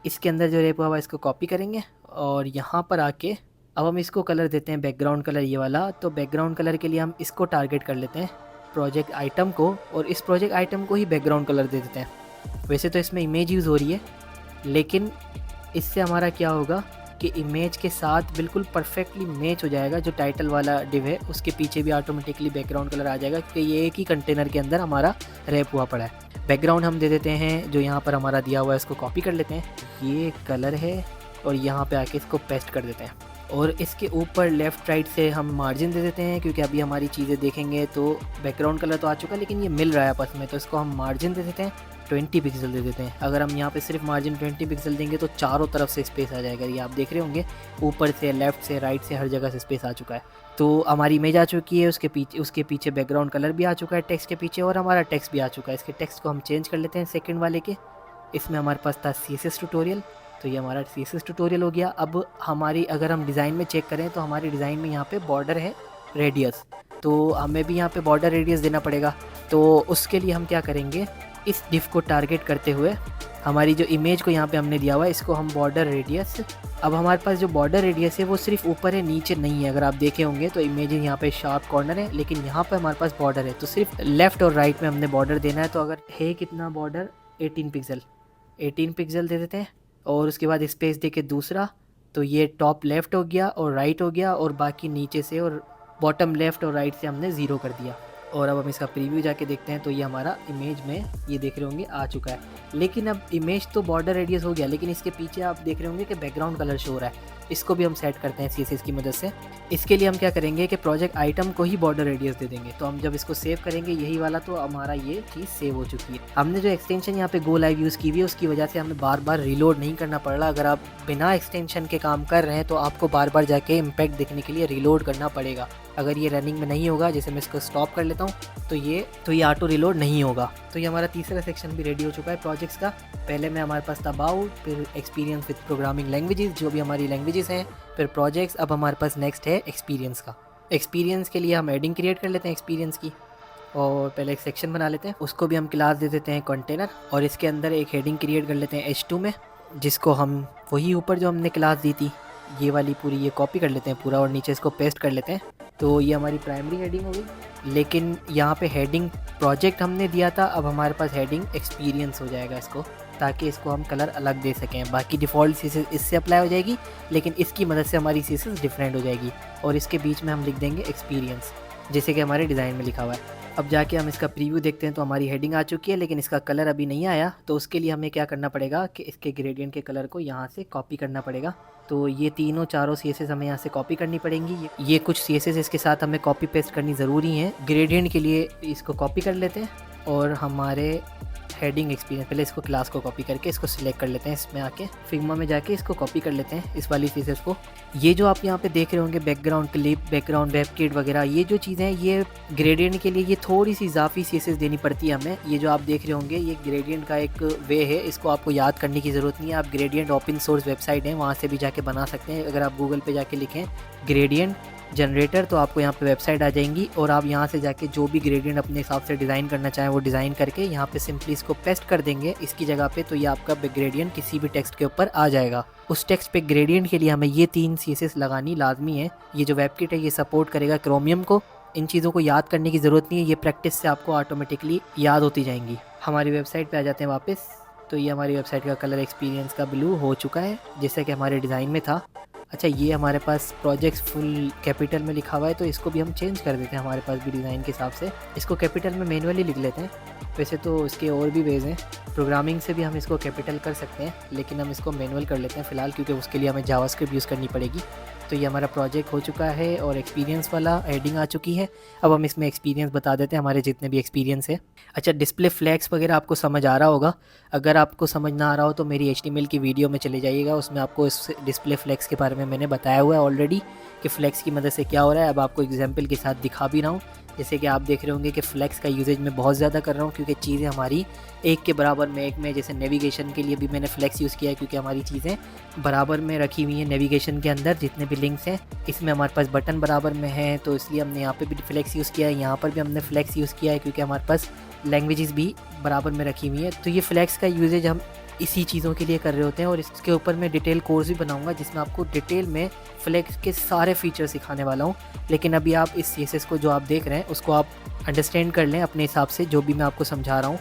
इसके अंदर जो रैप हुआ हुआ है इसको कॉपी करेंगे और यहाँ पर आके अब हम इसको कलर देते हैं बैकग्राउंड कलर ये वाला। तो बैकग्राउंड कलर के लिए हम इसको टारगेट कर लेते हैं प्रोजेक्ट आइटम को, और इस प्रोजेक्ट आइटम को ही बैकग्राउंड कलर दे देते हैं। वैसे तो इसमें इमेज यूज़ हो रही है, लेकिन इससे हमारा क्या होगा कि इमेज के साथ बिल्कुल परफेक्टली मैच हो जाएगा। जो टाइटल वाला डिव है उसके पीछे भी ऑटोमेटिकली बैकग्राउंड कलर आ जाएगा, क्योंकि ये एक ही कंटेनर के अंदर हमारा रैप हुआ पड़ा है। बैकग्राउंड हम दे देते हैं जो यहाँ पर हमारा दिया हुआ है, इसको कॉपी कर लेते हैं। ये कलर है और यहाँ पे आके इसको पेस्ट कर देते हैं और इसके ऊपर लेफ़्ट राइट से हम मार्जिन दे देते हैं, क्योंकि अभी हमारी चीज़ें देखेंगे तो बैकग्राउंड कलर तो आ चुका है लेकिन ये मिल रहा है आपस में, तो इसको हम मार्जिन दे देते हैं 20 पिक्सल दे देते हैं। अगर हम यहाँ पे सिर्फ मार्जिन 20 पिक्सल देंगे तो चारों तरफ से स्पेस आ जाएगा। ये आप देख रहे होंगे ऊपर से, लेफ़्ट से, राइट से, हर जगह से स्पेस आ चुका है। तो हमारी इमेज आ चुकी है, उसके पीछे बैकग्राउंड कलर भी आ चुका है टेक्स्ट के पीछे, और हमारा टेक्स्ट भी आ चुका है। इसके टेक्स्ट को हम चेंज कर लेते हैं सेकेंड वाले के। इसमें हमारे पास था CSS ट्यूटोरियल, तो ये हमारा CSS ट्यूटोरियल हो गया। अब हमारी अगर हम डिज़ाइन में चेक करें तो हमारी डिज़ाइन में यहाँ पे बॉर्डर है रेडियस, तो हमें भी यहाँ पे बॉर्डर रेडियस देना पड़ेगा। तो उसके लिए हम क्या करेंगे, इस डिव को टारगेट करते हुए हमारी जो इमेज को यहाँ पे हमने दिया हुआ है इसको हम बॉर्डर रेडियस, अब हमारे पास जो बॉर्डर रेडियस है वो सिर्फ ऊपर है, नीचे नहीं है। अगर आप देखे होंगे तो इमेज यहाँ पे शार्प कॉर्नर है, लेकिन यहाँ पे हमारे पास बॉर्डर है, तो सिर्फ लेफ़्ट और राइट में हमने बॉर्डर देना है। तो अगर है कितना बॉर्डर, 18 पिक्सल दे देते हैं और उसके बाद स्पेस दे के दूसरा, तो ये टॉप लेफ़्ट हो गया और राइट हो गया, और बाकी नीचे से और बॉटम लेफ़्ट और राइट से हमने 0 कर दिया। और अब हम इसका प्रीव्यू जाके देखते हैं तो ये हमारा इमेज में ये देख रहे होंगे आ चुका है। लेकिन अब इमेज तो बॉर्डर रेडियस हो गया, लेकिन इसके पीछे आप देख रहे होंगे कि बैकग्राउंड कलर शो हो रहा है। इसको भी हम सेट करते हैं CSS की मदद से। इसके लिए हम क्या करेंगे कि प्रोजेक्ट आइटम को ही बॉर्डर रेडियस दे देंगे। तो हम जब इसको सेव करेंगे यही वाला, तो हमारा ये चीज़ सेव हो चुकी है। हमने जो एक्सटेंशन यहाँ पे गो लाइव यूज़ की हुई है उसकी वजह से हमें बार बार रिलोड नहीं करना पड़ रहा। अगर आप बिना एक्सटेंशन के काम कर रहे हैं तो आपको बार बार जाके इम्पैक्ट देखने के लिए रिलोड करना पड़ेगा। अगर ये रनिंग में नहीं होगा, जैसे मैं इसको स्टॉप कर लेता हूँ, तो ये ऑटो रिलोड नहीं होगा। तो ये हमारा तीसरा सेक्शन भी रेडी हो चुका है प्रोजेक्ट्स का। पहले में हमारे पास था अबाउट, फिर एक्सपीरियंस विद प्रोग्रामिंग लैंग्वेजेस, जो भी हमारी लैंग्वेजेस हैं, फिर प्रोजेक्ट्स। अब हमारे पास नेक्स्ट है एक्सपीरियंस का। एक्सपीरियंस के लिए हम हेडिंग क्रिएट कर लेते हैं एक्सपीरियंस की, और पहले एक सेक्शन बना लेते हैं, उसको भी हम क्लास दे देते हैं कंटेनर, और इसके अंदर एक हेडिंग क्रिएट कर लेते हैं H2 में, जिसको हम वही ऊपर जो हमने क्लास दी थी ये वाली पूरी ये कॉपी कर लेते हैं पूरा, और नीचे इसको पेस्ट कर लेते हैं। तो ये हमारी प्राइमरी हेडिंग हो गई। लेकिन यहाँ पे हेडिंग प्रोजेक्ट हमने दिया था, अब हमारे पास हेडिंग एक्सपीरियंस हो जाएगा इसको, ताकि इसको हम कलर अलग दे सकें। बाकी डिफ़ॉल्ट CSS इससे अप्लाई हो जाएगी, लेकिन इसकी मदद से हमारी CSS डिफरेंट हो जाएगी, और इसके बीच में हम लिख देंगे एक्सपीरियंस, जैसे कि हमारे डिज़ाइन में लिखा हुआ है। अब जाके हम इसका प्रीव्यू देखते हैं तो हमारी हेडिंग आ चुकी है, लेकिन इसका कलर अभी नहीं आया। तो उसके लिए हमें क्या करना पड़ेगा कि इसके ग्रेडियंट के कलर को यहाँ से कॉपी करना पड़ेगा। तो ये चारों CSS हमें यहाँ से कॉपी करनी पड़ेंगी। ये कुछ CSS इसके साथ हमें कॉपी पेस्ट करनी ज़रूरी है। ग्रेडियंट के लिए इसको कॉपी कर लेते हैं, और हमारे हेडिंग एक्सपीरियंस, पहले इसको क्लास को कॉपी करके इसको सिलेक्ट कर लेते हैं, इसमें आके फिग्मा में जाके इसको कॉपी कर लेते हैं इस वाली CSS को। ये जो आप यहाँ पे देख रहे होंगे background clip, background web kit वगैरह, ये जो चीज़ें हैं ये ग्रेडियंट के लिए ये थोड़ी सी इजाफी CSS देनी पड़ती है हमें। ये जो आप देख रहे होंगे ये ग्रेडियंट का एक वे है, इसको आपको याद करने की ज़रूरत नहीं है। आप ग्रेडियंट ओपन सोर्स वेबसाइट है, वहाँ से भी जाके बना सकते हैं। अगर आप गूगल पे जाके लिखें ग्रेडियंट जनरेटर तो आपको यहाँ पे वेबसाइट आ जाएंगी, और आप यहाँ से जाके जो भी ग्रेडियंट अपने हिसाब से डिज़ाइन करना चाहें वो डिज़ाइन करके यहाँ पे सिंपली इसको पेस्ट कर देंगे इसकी जगह पे, तो ये आपका ग्रेडियंट किसी भी टेक्स्ट के ऊपर आ जाएगा। उस टेक्स्ट पे ग्रेडियंट के लिए हमें ये 3 CSS लगानी लाजमी है। ये जो वेबकिट है ये सपोर्ट करेगा क्रोमियम को। इन चीज़ों को याद करने की ज़रूरत नहीं है, ये प्रैक्टिस से आपको ऑटोमेटिकली याद होती जाएंगी। हमारी वेबसाइट पर आ जाते हैं वापस। तो ये हमारी वेबसाइट का कलर एक्सपीरियंस का ब्लू हो चुका है, जैसा कि हमारे डिज़ाइन में था। अच्छा, ये हमारे पास प्रोजेक्ट्स फुल कैपिटल में लिखा हुआ है, तो इसको भी हम चेंज कर देते हैं हमारे पास भी डिज़ाइन के हिसाब से। इसको कैपिटल में मैनुअली लिख लेते हैं। वैसे तो इसके और भी वेज हैं, प्रोग्रामिंग से भी हम इसको कैपिटल कर सकते हैं, लेकिन हम इसको मैनुअल कर लेते हैं फ़िलहाल, क्योंकि उसके लिए हमें जावास्क्रिप्ट यूज़ करनी पड़ेगी। तो ये हमारा प्रोजेक्ट हो चुका है और एक्सपीरियंस वाला हेडिंग आ चुकी है। अब हम इसमें एक्सपीरियंस बता देते हैं, हमारे जितने भी एक्सपीरियंस है। अच्छा, डिस्प्ले फ्लैग्स वगैरह आपको समझ आ रहा होगा। अगर आपको समझ ना आ रहा हो तो मेरी HTML की वीडियो में चले जाइएगा, उसमें आपको इस डिस्प्ले फ्लैग्स के बारे में मैंने बताया हुआ है ऑलरेडी कि फ्लैग्स की मदद से क्या हो रहा है। अब आपको एग्जाम्पल के साथ दिखा भी रहा हूँ। जैसे कि आप देख रहे होंगे कि फ्लैक्स का यूजेज मैं बहुत ज़्यादा कर रहा हूँ, क्योंकि चीज़ें हमारी एक के बराबर में एक में, जैसे नेविगेशन के लिए भी मैंने फ्लैक्स यूज़ किया है, क्योंकि हमारी चीज़ें बराबर में रखी हुई हैं। नेविगेशन के अंदर जितने भी लिंक्स हैं इसमें हमारे पास बटन बराबर में है, तो इसलिए हमने यहाँ पे भी फ्लैक्स यूज़ किया है, यहाँ पर भी हमने फ्लैक्स यूज़ किया है, क्योंकि हमारे पास लैंग्वेजेस भी बराबर में रखी हुई है। तो ये फ्लैक्स का यूजेज हम इसी चीज़ों के लिए कर रहे होते हैं, और इसके ऊपर मैं डिटेल कोर्स भी बनाऊंगा जिसमें आपको डिटेल में फ्लैक्स के सारे फीचर सिखाने वाला हूं। लेकिन अभी आप इस CSS को जो आप देख रहे हैं उसको आप अंडरस्टैंड कर लें अपने हिसाब से, जो भी मैं आपको समझा रहा हूं।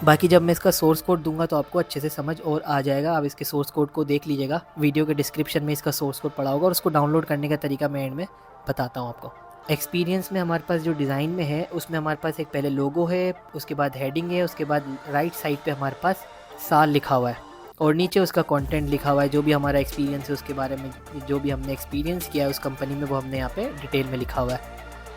बाकी जब मैं इसका सोर्स कोड दूंगा तो आपको अच्छे से समझ और आ जाएगा। आप इसके सोर्स कोड को देख लीजिएगा, वीडियो के डिस्क्रिप्शन में इसका सोर्स कोड पड़ा होगा और उसको डाउनलोड करने का तरीका मैं एंड में बताता हूँ आपको। एक्सपीरियंस में हमारे पास जो डिज़ाइन में है उसमें हमारे पास एक पहले लोगो है, उसके बाद हेडिंग है, उसके बाद राइट साइड पे हमारे पास साल लिखा हुआ है और नीचे उसका कंटेंट लिखा हुआ है, जो भी हमारा एक्सपीरियंस है उसके बारे में, जो भी हमने एक्सपीरियंस किया है उस कंपनी में वो हमने यहाँ पे डिटेल में लिखा हुआ है।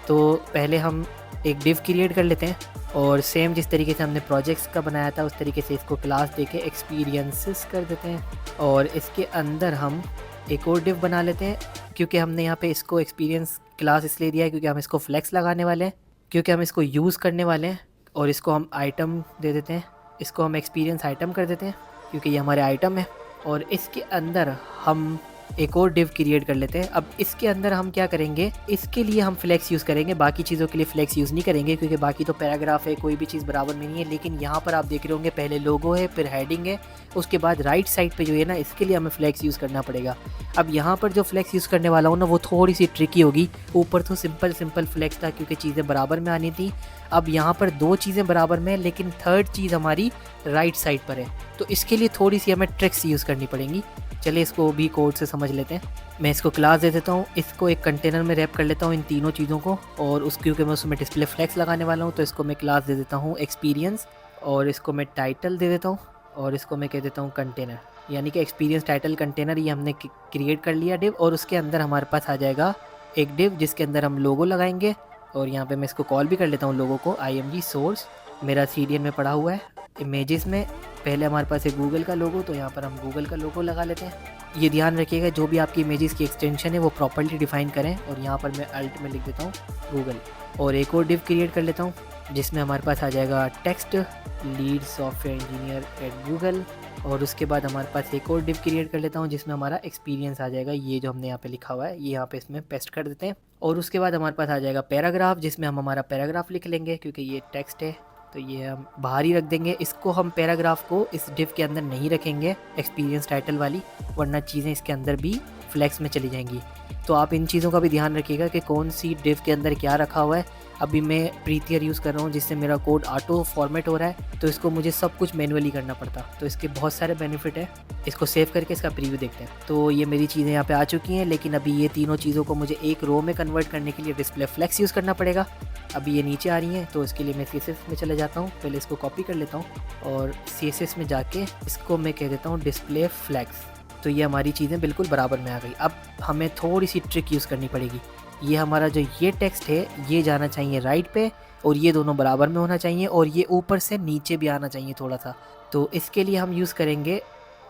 तो पहले हम एक डिव क्रिएट कर लेते हैं और सेम जिस तरीके से हमने प्रोजेक्ट्स का बनाया था उस तरीके से इसको क्लास देके एक्सपीरियंसेस कर देते हैं और इसके अंदर हम एक और डिव बना लेते हैं, क्योंकि हमने यहाँ पे इसको एक्सपीरियंस क्लास इसलिए दिया है क्योंकि हम इसको फ्लेक्स लगाने वाले हैं, क्योंकि हम इसको यूज़ करने वाले हैं। और इसको हम आइटम दे देते हैं, इसको हम एक्सपीरियंस आइटम कर देते हैं क्योंकि ये हमारे आइटम है। और इसके अंदर हम एक और डिव क्रिएट कर लेते हैं। अब इसके अंदर हम क्या करेंगे, इसके लिए हम फ्लेक्स यूज़ करेंगे, बाकी चीज़ों के लिए फ्लेक्स यूज़ नहीं करेंगे क्योंकि बाकी तो पैराग्राफ है, कोई भी चीज़ बराबर में नहीं है। लेकिन यहाँ पर आप देख रहे होंगे पहले लोगो है, फिर हेडिंग है, उसके बाद राइट साइड पे जो है ना, इसके लिए हमें फ्लेक्स यूज़ करना पड़ेगा। अब यहाँ पर जो फ्लेक्स यूज़ करने वाला हूँ ना वो थोड़ी सी ट्रिकी होगी। ऊपर तो सिंपल फ्लेक्स था क्योंकि चीज़ें बराबर में आनी थी। अब यहाँ पर दो चीज़ें बराबर में है लेकिन थर्ड चीज़ हमारी राइट साइड पर है, तो इसके लिए थोड़ी सी हमें ट्रिक्स यूज़ करनी पड़ेंगी। चलिए इसको भी कोड से समझ लेते हैं। मैं इसको क्लास दे देता हूँ, इसको एक कंटेनर में रैप कर लेता हूँ इन तीनों चीज़ों को, और उस क्योंकि मैं उसमें डिस्प्ले फ्लेक्स लगाने वाला हूँ तो इसको मैं क्लास दे देता हूँ एक्सपीरियंस, और इसको मैं टाइटल दे देता हूँ और इसको मैं कह देता हूँ कंटेनर, यानी कि एक्सपीरियंस टाइटल कंटेनर ये हमने क्रिएट कर लिया डिव। और उसके अंदर हमारे पास आ जाएगा एक डिव जिसके अंदर हम लोगो लगाएंगे, और यहाँ पे मैं इसको कॉल भी कर लेता हूँ लोगो को, IMG सोर्स मेरा CDN में पड़ा हुआ है। इमेजेस में पहले हमारे पास है गूगल का लोगो, तो यहाँ पर हम गूगल का लोगो लगा लेते हैं। ये ध्यान रखिएगा जो भी आपकी इमेजेस की एक्सटेंशन है वो प्रॉपर्ली डिफाइन करें, और यहाँ पर मैं अल्ट में लिख देता हूँ गूगल। और एक और डिव क्रिएट कर लेता हूँ जिसमें हमारे पास आ जाएगा tech lead software engineer at Google, और उसके बाद हमारे पास एक और डिव क्रिएट कर लेता हूँ जिसमें हमारा एक्सपीरियंस आ जाएगा, ये जो हमने यहाँ पे लिखा हुआ है ये यहाँ पे इसमें पेस्ट कर देते हैं। और उसके बाद हमारे पास आ जाएगा पैराग्राफ जिसमें हम हमारा पैराग्राफ लिख लेंगे, क्योंकि ये टेक्स्ट है तो ये हम बाहर ही रख देंगे। इसको हम पैराग्राफ को इस डिव के अंदर नहीं रखेंगे एक्सपीरियंस टाइटल वाली, वरना चीज़ें इसके अंदर भी फ्लैक्स में चली जाएंगी। तो आप इन चीज़ों का भी ध्यान रखिएगा कि कौन सी डिव के अंदर क्या रखा हुआ है। अभी मैं प्रीतियर यूज़ कर रहा हूँ जिससे मेरा कोड ऑटो फॉर्मेट हो रहा है, तो इसको मुझे सब कुछ मैनुअली करना पड़ता, तो इसके बहुत सारे बेनिफिट है। इसको सेव करके इसका प्रीव्यू देखते हैं। तो ये मेरी चीज़ें यहाँ पे आ चुकी हैं, लेकिन अभी ये तीनों चीज़ों को मुझे एक रो में कन्वर्ट करने के लिए डिस्प्ले फ्लेक्स यूज़ करना पड़ेगा। अभी ये नीचे आ रही हैं तो इसके लिए मैं CSS में चले जाता हूँ, पहले इसको कॉपी कर लेता हूँ और CSS में जाके इसको मैं कह देता हूँ डिस्प्ले फ्लेक्स। तो ये हमारी चीज़ें बिल्कुल बराबर में आ गई। अब हमें थोड़ी सी ट्रिक यूज़ करनी पड़ेगी। ये हमारा जो ये टेक्स्ट है ये जाना चाहिए राइट पे, और ये दोनों बराबर में होना चाहिए, और ये ऊपर से नीचे भी आना चाहिए थोड़ा सा। तो इसके लिए हम यूज़ करेंगे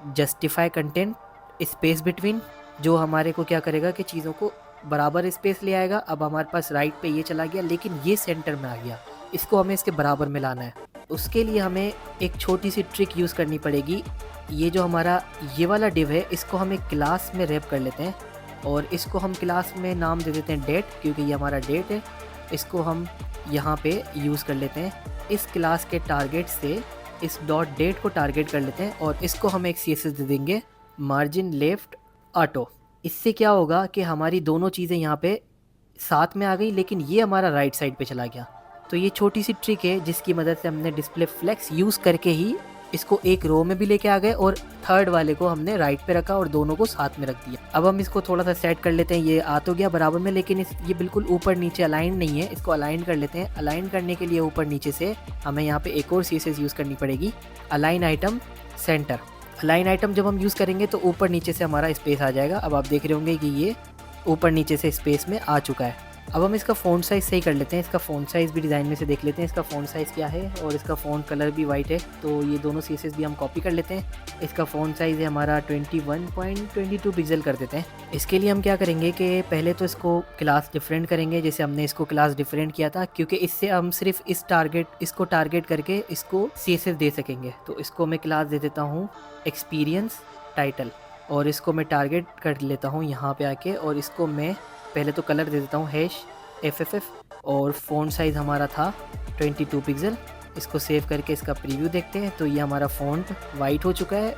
जस्टिफाई कंटेंट स्पेस बिटवीन, जो हमारे को क्या करेगा कि चीज़ों को बराबर स्पेस ले आएगा। अब हमारे पास राइट पे ये चला गया लेकिन ये सेंटर में आ गया, इसको हमें इसके बराबर में लाना है। उसके लिए हमें एक छोटी सी ट्रिक यूज़ करनी पड़ेगी। ये जो हमारा ये वाला डिव है इसको हम एक क्लास में रैप कर लेते हैं, और इसको हम क्लास में नाम दे देते हैं डेट, क्योंकि ये हमारा डेट है। इसको हम यहाँ पे यूज़ कर लेते हैं। इस क्लास के टारगेट से इस डॉट डेट को टारगेट कर लेते हैं, और इसको हम एक CSS दे देंगे मार्जिन लेफ्ट ऑटो। इससे क्या होगा कि हमारी दोनों चीज़ें यहाँ पे साथ में आ गई, लेकिन ये हमारा राइट साइड पे चला गया। तो ये छोटी सी ट्रिक है जिसकी मदद से हमने डिस्प्ले फ्लेक्स यूज़ करके ही इसको एक रो में भी लेके आ गए, और थर्ड वाले को हमने राइट पे रखा और दोनों को साथ में रख दिया। अब हम इसको थोड़ा सा सेट कर लेते हैं। ये आ तो गया बराबर में, लेकिन ये बिल्कुल ऊपर नीचे अलाइन नहीं है। इसको अलाइन कर लेते हैं। अलाइन करने के लिए ऊपर नीचे से हमें यहाँ पे एक और CSS यूज़ करनी पड़ेगी, align item centre. Align item जब हम यूज़ करेंगे तो ऊपर नीचे से हमारा स्पेस आ जाएगा। अब आप देख रहे होंगे कि ये ऊपर नीचे से स्पेस में आ चुका है। अब हम इसका फ़ॉन्ट साइज़ सही कर लेते हैं। इसका फ़ॉन्ट साइज़ भी डिज़ाइन में से देख लेते हैं इसका फ़ॉन्ट साइज़ क्या है, और इसका फ़ॉन्ट कलर भी वाइट है। तो ये दोनों CSS भी हम कॉपी कर लेते हैं। इसका फ़ॉन्ट साइज़ है हमारा 21.22 पिक्सल कर देते हैं। इसके लिए हम क्या करेंगे कि पहले तो इसको क्लास डिफरेंट करेंगे, जैसे हमने इसको क्लास डिफरेंट किया था, क्योंकि इससे हम सिर्फ इसको टारगेट करके इसको CSS दे सकेंगे। तो इसको मैं क्लास दे देता हूँ एक्सपीरियंस टाइटल, और इसको मैं टारगेट कर लेता हूँ यहाँ पे आके, और इसको मैं पहले तो कलर दे देता हूँ #FFF, और फ़ॉन्ट साइज़ हमारा था 22 पिक्सल। इसको सेव करके इसका प्रीव्यू देखते हैं। तो ये हमारा फ़ॉन्ट वाइट हो चुका है,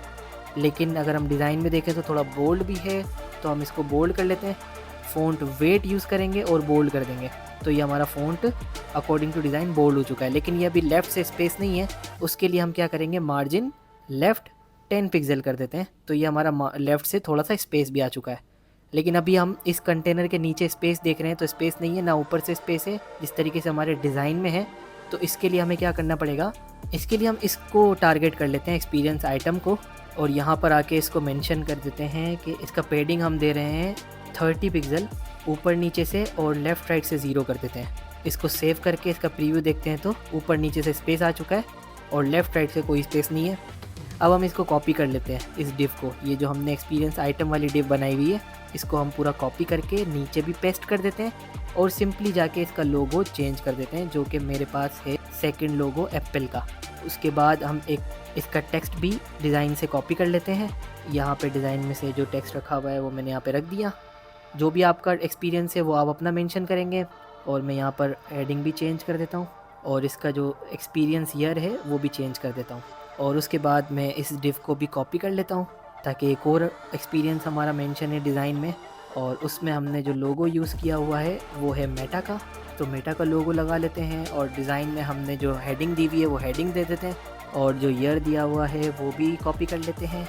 लेकिन अगर हम डिज़ाइन में देखें तो थोड़ा बोल्ड भी है, तो हम इसको बोल्ड कर लेते हैं। फ़ॉन्ट वेट यूज़ करेंगे और बोल्ड कर देंगे तो ये हमारा font according to design bold हो चुका है। लेकिन ये अभी लेफ़्ट से स्पेस नहीं है, उसके लिए हम क्या करेंगे, मार्जिन लेफ़्ट 10 पिक्सल कर देते हैं तो ये हमारा लेफ़्ट से थोड़ा सा स्पेस भी आ चुका है। लेकिन अभी हम इस कंटेनर के नीचे स्पेस देख रहे हैं तो स्पेस नहीं है, ना ऊपर से स्पेस है जिस तरीके से हमारे डिज़ाइन में है। तो इसके लिए हमें क्या करना पड़ेगा, इसके लिए हम इसको टारगेट कर लेते हैं एक्सपीरियंस आइटम को, और यहाँ पर आके इसको मेंशन कर देते हैं कि इसका पेडिंग हम दे रहे हैं 30 पिक्सल ऊपर नीचे से, और लेफ़्ट राइट से 0 कर देते हैं। इसको सेव करके इसका प्रीव्यू देखते हैं तो ऊपर नीचे से स्पेस आ चुका है और लेफ़्ट राइट से कोई स्पेस नहीं है। अब हम इसको कॉपी कर लेते हैं इस डिव को, ये जो हमने एक्सपीरियंस आइटम वाली डिव बनाई हुई है इसको हम पूरा कॉपी करके नीचे भी पेस्ट कर देते हैं और सिंपली जाके इसका लोगो चेंज कर देते हैं, जो कि मेरे पास है सेकंड लोगो एप्पल का। उसके बाद हम एक इसका टेक्स्ट भी डिज़ाइन से कॉपी कर लेते हैं। यहाँ पे डिज़ाइन में से जो टेक्स्ट रखा हुआ है वो मैंने यहाँ पे रख दिया। जो भी आपका एक्सपीरियंस है वो आप अपना मेंशन करेंगे, और मैं यहाँ पर हेडिंग भी चेंज कर देता हूँ और इसका जो एक्सपीरियंस ईयर है वो भी चेंज कर देता हूँ। और उसके बाद मैं इस डिव को भी कॉपी कर लेता हूँ ताकि एक और एक्सपीरियंस हमारा मेंशन है डिज़ाइन में, और उसमें हमने जो लोगो यूज़ किया हुआ है वो है मेटा का, तो मेटा का लोगो लगा लेते हैं। और डिज़ाइन में हमने जो हेडिंग दी हुई है वो हेडिंग दे देते हैं, और जो ईयर दिया हुआ है वो भी कॉपी कर लेते हैं।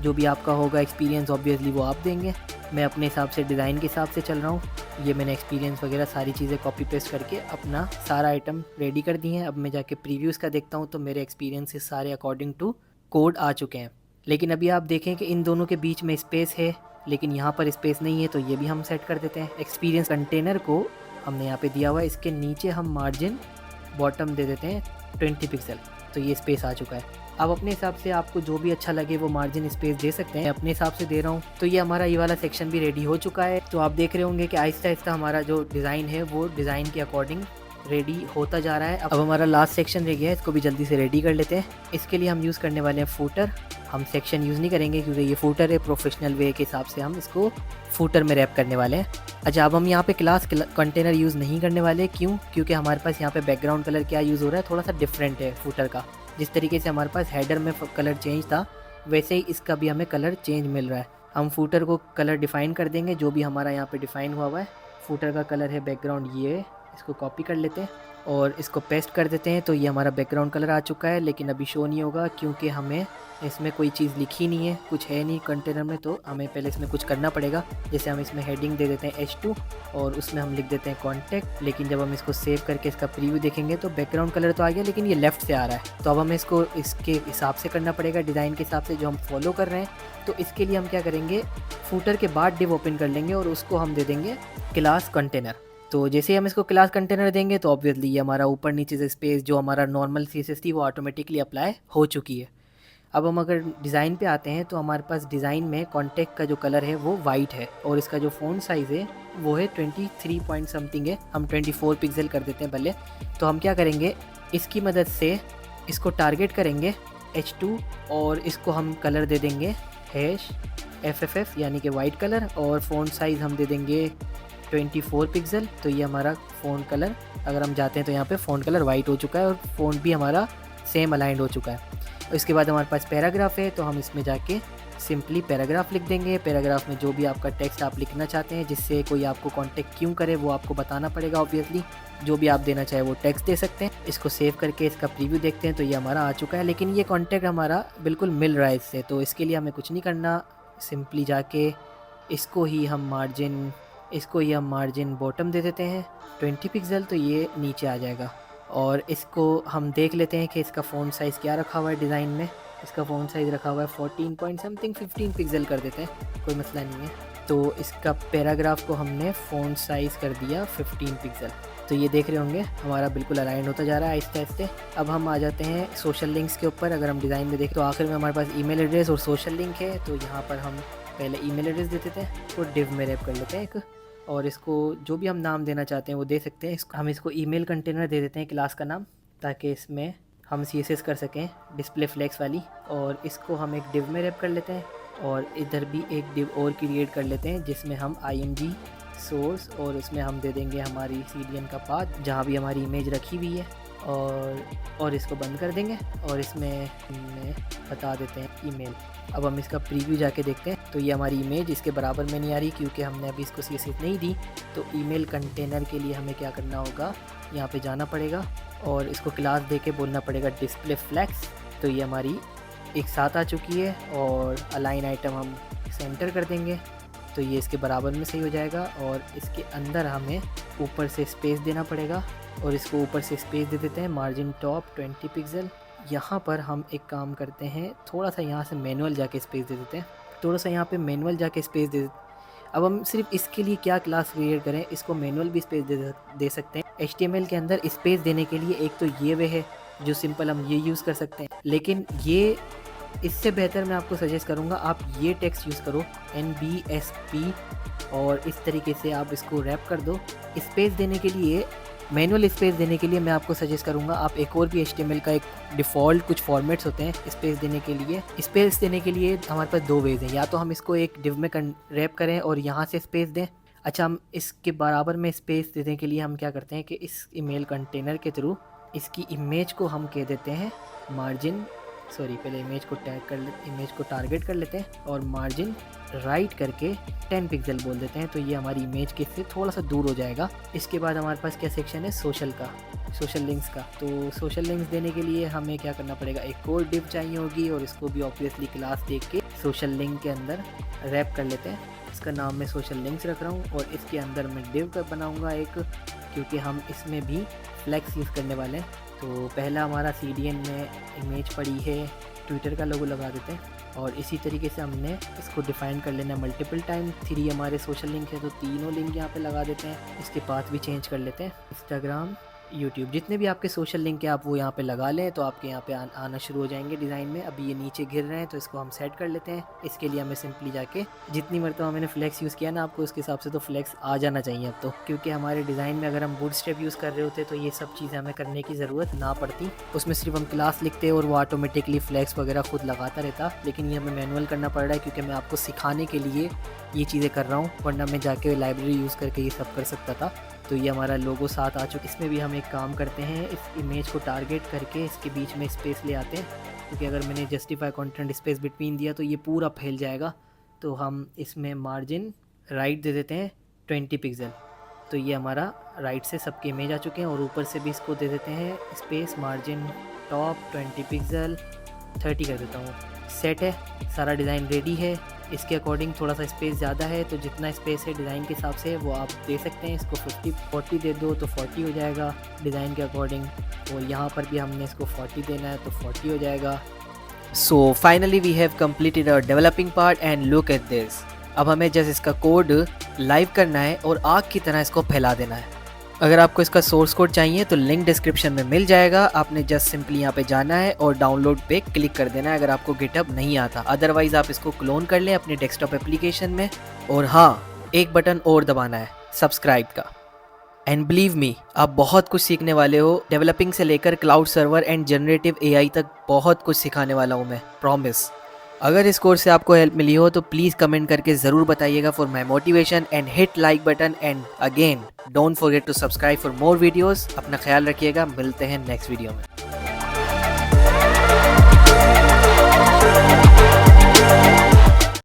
जो भी आपका होगा एक्सपीरियंस ऑब्वियसली वो आप देंगे, मैं अपने हिसाब से डिज़ाइन के हिसाब से चल रहा हूँ। ये मैंने एक्सपीरियंस वगैरह सारी चीज़ें कॉपी पेस्ट करके अपना सारा आइटम रेडी कर दी हैं। अब मैं जाके प्रीव्यूज़ का देखता हूँ तो मेरे एक्सपीरियंसेस सारे अकॉर्डिंग टू कोड आ चुके हैं। लेकिन अभी आप देखें कि इन दोनों के बीच में स्पेस है, लेकिन यहाँ पर स्पेस नहीं है, तो ये भी हम सेट कर देते हैं। एक्सपीरियंस कंटेनर को हमने यहाँ पे दिया हुआ है, इसके नीचे हम मार्जिन बॉटम दे देते हैं 20 पिक्सल, तो ये स्पेस आ चुका है। अब अपने हिसाब से आपको जो भी अच्छा लगे वो मार्जिन स्पेस दे सकते हैं, अपने हिसाब से दे रहा हूँ। तो ये हमारा ये वाला सेक्शन भी रेडी हो चुका है। तो आप देख रहे होंगे कि आहिस्ता आहिस्ता हमारा जो डिज़ाइन है वो डिज़ाइन के अकॉर्डिंग रेडी होता जा रहा है। अब हमारा लास्ट सेक्शन रह गया है, इसको भी जल्दी से रेडी कर लेते हैं। इसके लिए हम यूज़ करने वाले हैं फूटर। हम सेक्शन यूज़ नहीं करेंगे क्योंकि ये फूटर है, प्रोफेशनल वे के हिसाब से हम इसको फूटर में रैप करने वाले हैं। अच्छा, अब हम यहाँ पे क्लास कंटेनर यूज़ नहीं करने वाले, क्यों? क्योंकि हमारे पास यहाँ पे बैकग्राउंड कलर क्या यूज़ हो रहा है, थोड़ा सा डिफरेंट है फूटर का। जिस तरीके से हमारे पास हेडर में कलर चेंज था वैसे ही इसका भी हमें कलर चेंज मिल रहा है। हम फूटर को कलर डिफ़ाइन कर देंगे, जो भी हमारा यहाँ पे डिफ़ाइन हुआ है। फूटर का कलर है बैकग्राउंड, ये इसको कॉपी कर लेते हैं और इसको पेस्ट कर देते हैं। तो ये हमारा बैकग्राउंड कलर आ चुका है, लेकिन अभी शो नहीं होगा क्योंकि हमें इसमें कोई चीज़ लिखी नहीं है, कुछ है नहीं कंटेनर में, तो हमें पहले इसमें कुछ करना पड़ेगा। जैसे हम इसमें हेडिंग दे देते हैं H2 और उसमें हम लिख देते हैं कॉन्टैक्ट। लेकिन जब हम इसको सेव करके इसका प्रीव्यू देखेंगे तो बैकग्राउंड कलर तो आ गया, लेकिन ये लेफ़्ट से आ रहा है। तो अब हमें इसको इसके हिसाब से करना पड़ेगा, डिज़ाइन के हिसाब से जो हम फॉलो कर रहे हैं। तो इसके लिए हम क्या करेंगे, फूटर के बाद डिव ओपन कर लेंगे और उसको हम दे देंगे क्लास कंटेनर। तो जैसे ही हम इसको क्लास कंटेनर देंगे तो ऑब्वियसली ये हमारा ऊपर नीचे से स्पेस जो हमारा नॉर्मल CSS थी वो ऑटोमेटिकली अप्लाई हो चुकी है। अब हम अगर डिज़ाइन पे आते हैं तो हमारे पास डिज़ाइन में कॉन्टैक्ट का जो कलर है वो वाइट है और इसका जो फ़ॉन्ट साइज़ है वो है 23 पॉइंट समथिंग है। हम 24 पिक्सल कर देते हैं पहले। तो हम क्या करेंगे, इसकी मदद से इसको टारगेट करेंगे H2 और इसको हम कलर दे देंगे #FFF यानी कि वाइट कलर, और फ़ॉन्ट साइज़ हम दे देंगे 24 पिक्सल। तो ये हमारा फ़ॉन्ट कलर, अगर हम जाते हैं तो यहाँ पे फ़ॉन्ट कलर वाइट हो चुका है और फ़ॉन्ट भी हमारा सेम अलाइंड हो चुका है। इसके बाद हमारे पास पैराग्राफ है, तो हम इसमें जाके सिंपली पैराग्राफ लिख देंगे। पैराग्राफ में जो भी आपका टेक्स्ट आप लिखना चाहते हैं जिससे कोई आपको कांटेक्ट क्यों करे वो आपको बताना पड़ेगा। ऑब्वियसली जो भी आप देना चाहे वो टेक्स्ट दे सकते हैं। इसको सेव करके इसका प्रीव्यू देखते हैं तो ये हमारा आ चुका है, लेकिन ये कॉन्टेक्ट हमारा बिल्कुल मिल रहा है इससे। तो इसके लिए हमें कुछ नहीं करना, सिंपली जाके इसको ही हम मार्जिन बॉटम दे देते हैं 20 पिक्सल, तो ये नीचे आ जाएगा। और इसको हम देख लेते हैं कि इसका फ़ॉन्ट साइज़ क्या रखा हुआ है डिज़ाइन में। इसका फ़ॉन्ट साइज़ रखा हुआ है 14 पॉइंट समथिंग, 15 पिक्सल कर देते हैं, कोई मसला नहीं है। तो इसका पैराग्राफ को हमने फ़ॉन्ट साइज़ कर दिया 15 पिक्सल। तो ये देख रहे होंगे हमारा बिल्कुल अलाइन होता जा रहा है आहिस्ते आहिस्ते। अब हम आ जाते हैं सोशल लिंक्स के ऊपर। अगर हम डिज़ाइन में देखें तो आखिर में हमारे पास ईमेल एड्रेस और सोशल लिंक है। तो यहाँ पर हम पहले ईमेल एड्रेस देते थे, तो डिव में रैप कर लेते हैं एक, और इसको जो भी हम नाम देना चाहते हैं वो दे सकते हैं। हम इसको ईमेल कंटेनर दे देते हैं क्लास का नाम, ताकि इसमें हम CSS कर सकें डिस्प्ले फ्लेक्स वाली। और इसको हम एक डिव में रैप कर लेते हैं और इधर भी एक डिव और क्रिएट कर लेते हैं जिसमें हम img सोर्स और इसमें हम दे देंगे हमारी CDN का पाथ जहाँ भी हमारी इमेज रखी हुई है। और इसको बंद कर देंगे और इसमें हमने बता देते हैं ईमेल। अब हम इसका प्रीव्यू जाके देखते हैं। तो ये हमारी इमेज इसके बराबर में नहीं आ रही क्योंकि हमने अभी इसको CSS नहीं दी। तो ईमेल कंटेनर के लिए हमें क्या करना होगा, यहाँ पे जाना पड़ेगा और इसको क्लास दे के बोलना पड़ेगा डिस्प्ले फ्लैक्स। तो ये हमारी एक साथ आ चुकी है और अलाइन आइटम हम सेंटर कर देंगे तो ये इसके बराबर में सही हो जाएगा। और इसके अंदर हमें ऊपर से स्पेस देना पड़ेगा और इसको ऊपर से स्पेस दे देते हैं, मार्जिन टॉप 20 पिक्सल। यहाँ पर हम एक काम करते हैं, थोड़ा सा यहाँ से मैनुअल जाके स्पेस दे देते हैं, थोड़ा सा यहाँ पे मैनुअल जाके स्पेस दे देते हैं। अब हम सिर्फ इसके लिए क्या क्लास क्रिएट करें, इसको मैनुअल भी स्पेस दे सकते हैं। HTML के अंदर स्पेस देने के लिए एक तो ये वे है जो सिंपल हम ये यूज़ कर सकते हैं, लेकिन ये इससे बेहतर मैं आपको सजेस्ट करूँगा आप ये टेक्स्ट यूज़ करो NBSP और इस तरीके से आप इसको रैप कर दो। स्पेस देने के लिए, मैनुअल स्पेस देने के लिए मैं आपको सजेस्ट करूँगा आप एक और भी HTML का एक डिफ़ॉल्ट कुछ फॉर्मेट्स होते हैं स्पेस देने के लिए। स्पेस देने के लिए हमारे पास दो वेज हैं, या तो हम इसको एक डिव में रैप करें और यहाँ से स्पेस दें। अच्छा, हम इसके बराबर में स्पेस देने के लिए हम क्या करते हैं कि इस ईमेल कंटेनर के थ्रू इसकी इमेज को हम कह देते हैं मार्जिन, पहले इमेज को टारगेट कर लेते हैं और मार्जिन राइट करके 10 पिक्सल बोल देते हैं। तो ये हमारी इमेज के से थोड़ा सा दूर हो जाएगा। इसके बाद हमारे पास क्या सेक्शन है, सोशल लिंक्स का। तो सोशल लिंक्स देने के लिए हमें क्या करना पड़ेगा, एक और डिव चाहिए होगी और इसको भी ऑब्वियसली क्लास देख के सोशल लिंक के अंदर रैप कर लेते हैं। इसका नाम मैं सोशल लिंक्स रख रहा हूँ और इसके अंदर मैं डिव का बनाऊँगा एक, क्योंकि हम इसमें भी फ्लैक्स यूज़ करने वाले हैं। तो पहला हमारा CDN में इमेज पड़ी है, ट्विटर का लोगो लगा देते हैं और इसी तरीके से हमने इसको डिफ़ाइन कर लेना मल्टीपल टाइम। 3 हमारे सोशल लिंक है तो तीनों लिंक यहाँ पे लगा देते हैं। इसके पाथ भी चेंज कर लेते हैं, इंस्टाग्राम, यूट्यूब, जितने भी आपके सोशल लिंक है आप वो यहाँ पे लगा लें तो आपके यहाँ पे आना शुरू हो जाएंगे डिज़ाइन में। अभी ये नीचे गिर रहे हैं तो इसको हम सेट कर लेते हैं। इसके लिए हमें सिंपली जाके जितनी मरतबा मैंने फ्लैक्स यूज़ किया ना आपको उसके हिसाब से तो फ्लैक्स आ जाना चाहिए अब तो, क्योंकि हमारे डिज़ाइन में अगर हम बूटस्ट्रैप यूज़ कर रहे होते तो ये सब चीज़ें हमें करने की ज़रूरत ना पड़ती। उसमें सिर्फ हम क्लास लिखते और वो ऑटोमेटिकली फ्लैक्स वगैरह खुद लगाता रहता, लेकिन ये हमें मैनुअल करना पड़ रहा है क्योंकि मैं आपको सिखाने के लिए ये चीज़ें कर रहा हूँ, वरना मैं जाके लाइब्रेरी यूज़ करके ये सब कर सकता था। तो ये हमारा लोगो साथ आ चुका। इसमें भी हम एक काम करते हैं, इस इमेज को टारगेट करके इसके बीच में स्पेस ले आते हैं, क्योंकि अगर मैंने जस्टिफाई कंटेंट स्पेस बिटवीन दिया तो ये पूरा फैल जाएगा। तो हम इसमें मार्जिन राइट दे देते हैं 20 पिक्सल। तो ये हमारा राइट से सबके इमेज आ चुके हैं और ऊपर से भी इसको दे देते हैं स्पेस, मार्जिन टॉप 20 पिक्सल 30 कर देता हूँ। सेट है, सारा डिज़ाइन रेडी है। इसके अकॉर्डिंग थोड़ा सा स्पेस ज़्यादा है तो जितना स्पेस है डिज़ाइन के हिसाब से वो आप दे सकते हैं। इसको 40 दे दो तो 40 हो जाएगा डिज़ाइन के अकॉर्डिंग, और यहाँ पर भी हमने इसको 40 देना है तो 40 हो जाएगा। So finally we have completed our developing part and look at this. अब हमें जस्ट इसका कोड लाइव करना है और आग की तरह इसको फैला देना है। अगर आपको इसका सोर्स कोड चाहिए तो लिंक डिस्क्रिप्शन में मिल जाएगा। आपने जस्ट सिंपली यहाँ पे जाना है और डाउनलोड पे क्लिक कर देना है अगर आपको गिटहब नहीं आता। अदरवाइज आप इसको क्लोन कर लें अपने डेस्कटॉप एप्लीकेशन में। और हाँ, एक बटन और दबाना है, सब्सक्राइब का। एंड बिलीव मी, आप बहुत कुछ सीखने वाले हो। डेवलपिंग से लेकर cloud server and generative AI तक बहुत कुछ सिखाने वाला हूँ मैं, प्रॉमिस। अगर इस कोर्स से आपको हेल्प मिली हो तो प्लीज़ कमेंट करके ज़रूर बताइएगा for my motivation, and hit like button, and again don't forget to subscribe for more videos. अपना ख्याल रखिएगा, मिलते हैं नेक्स्ट वीडियो में।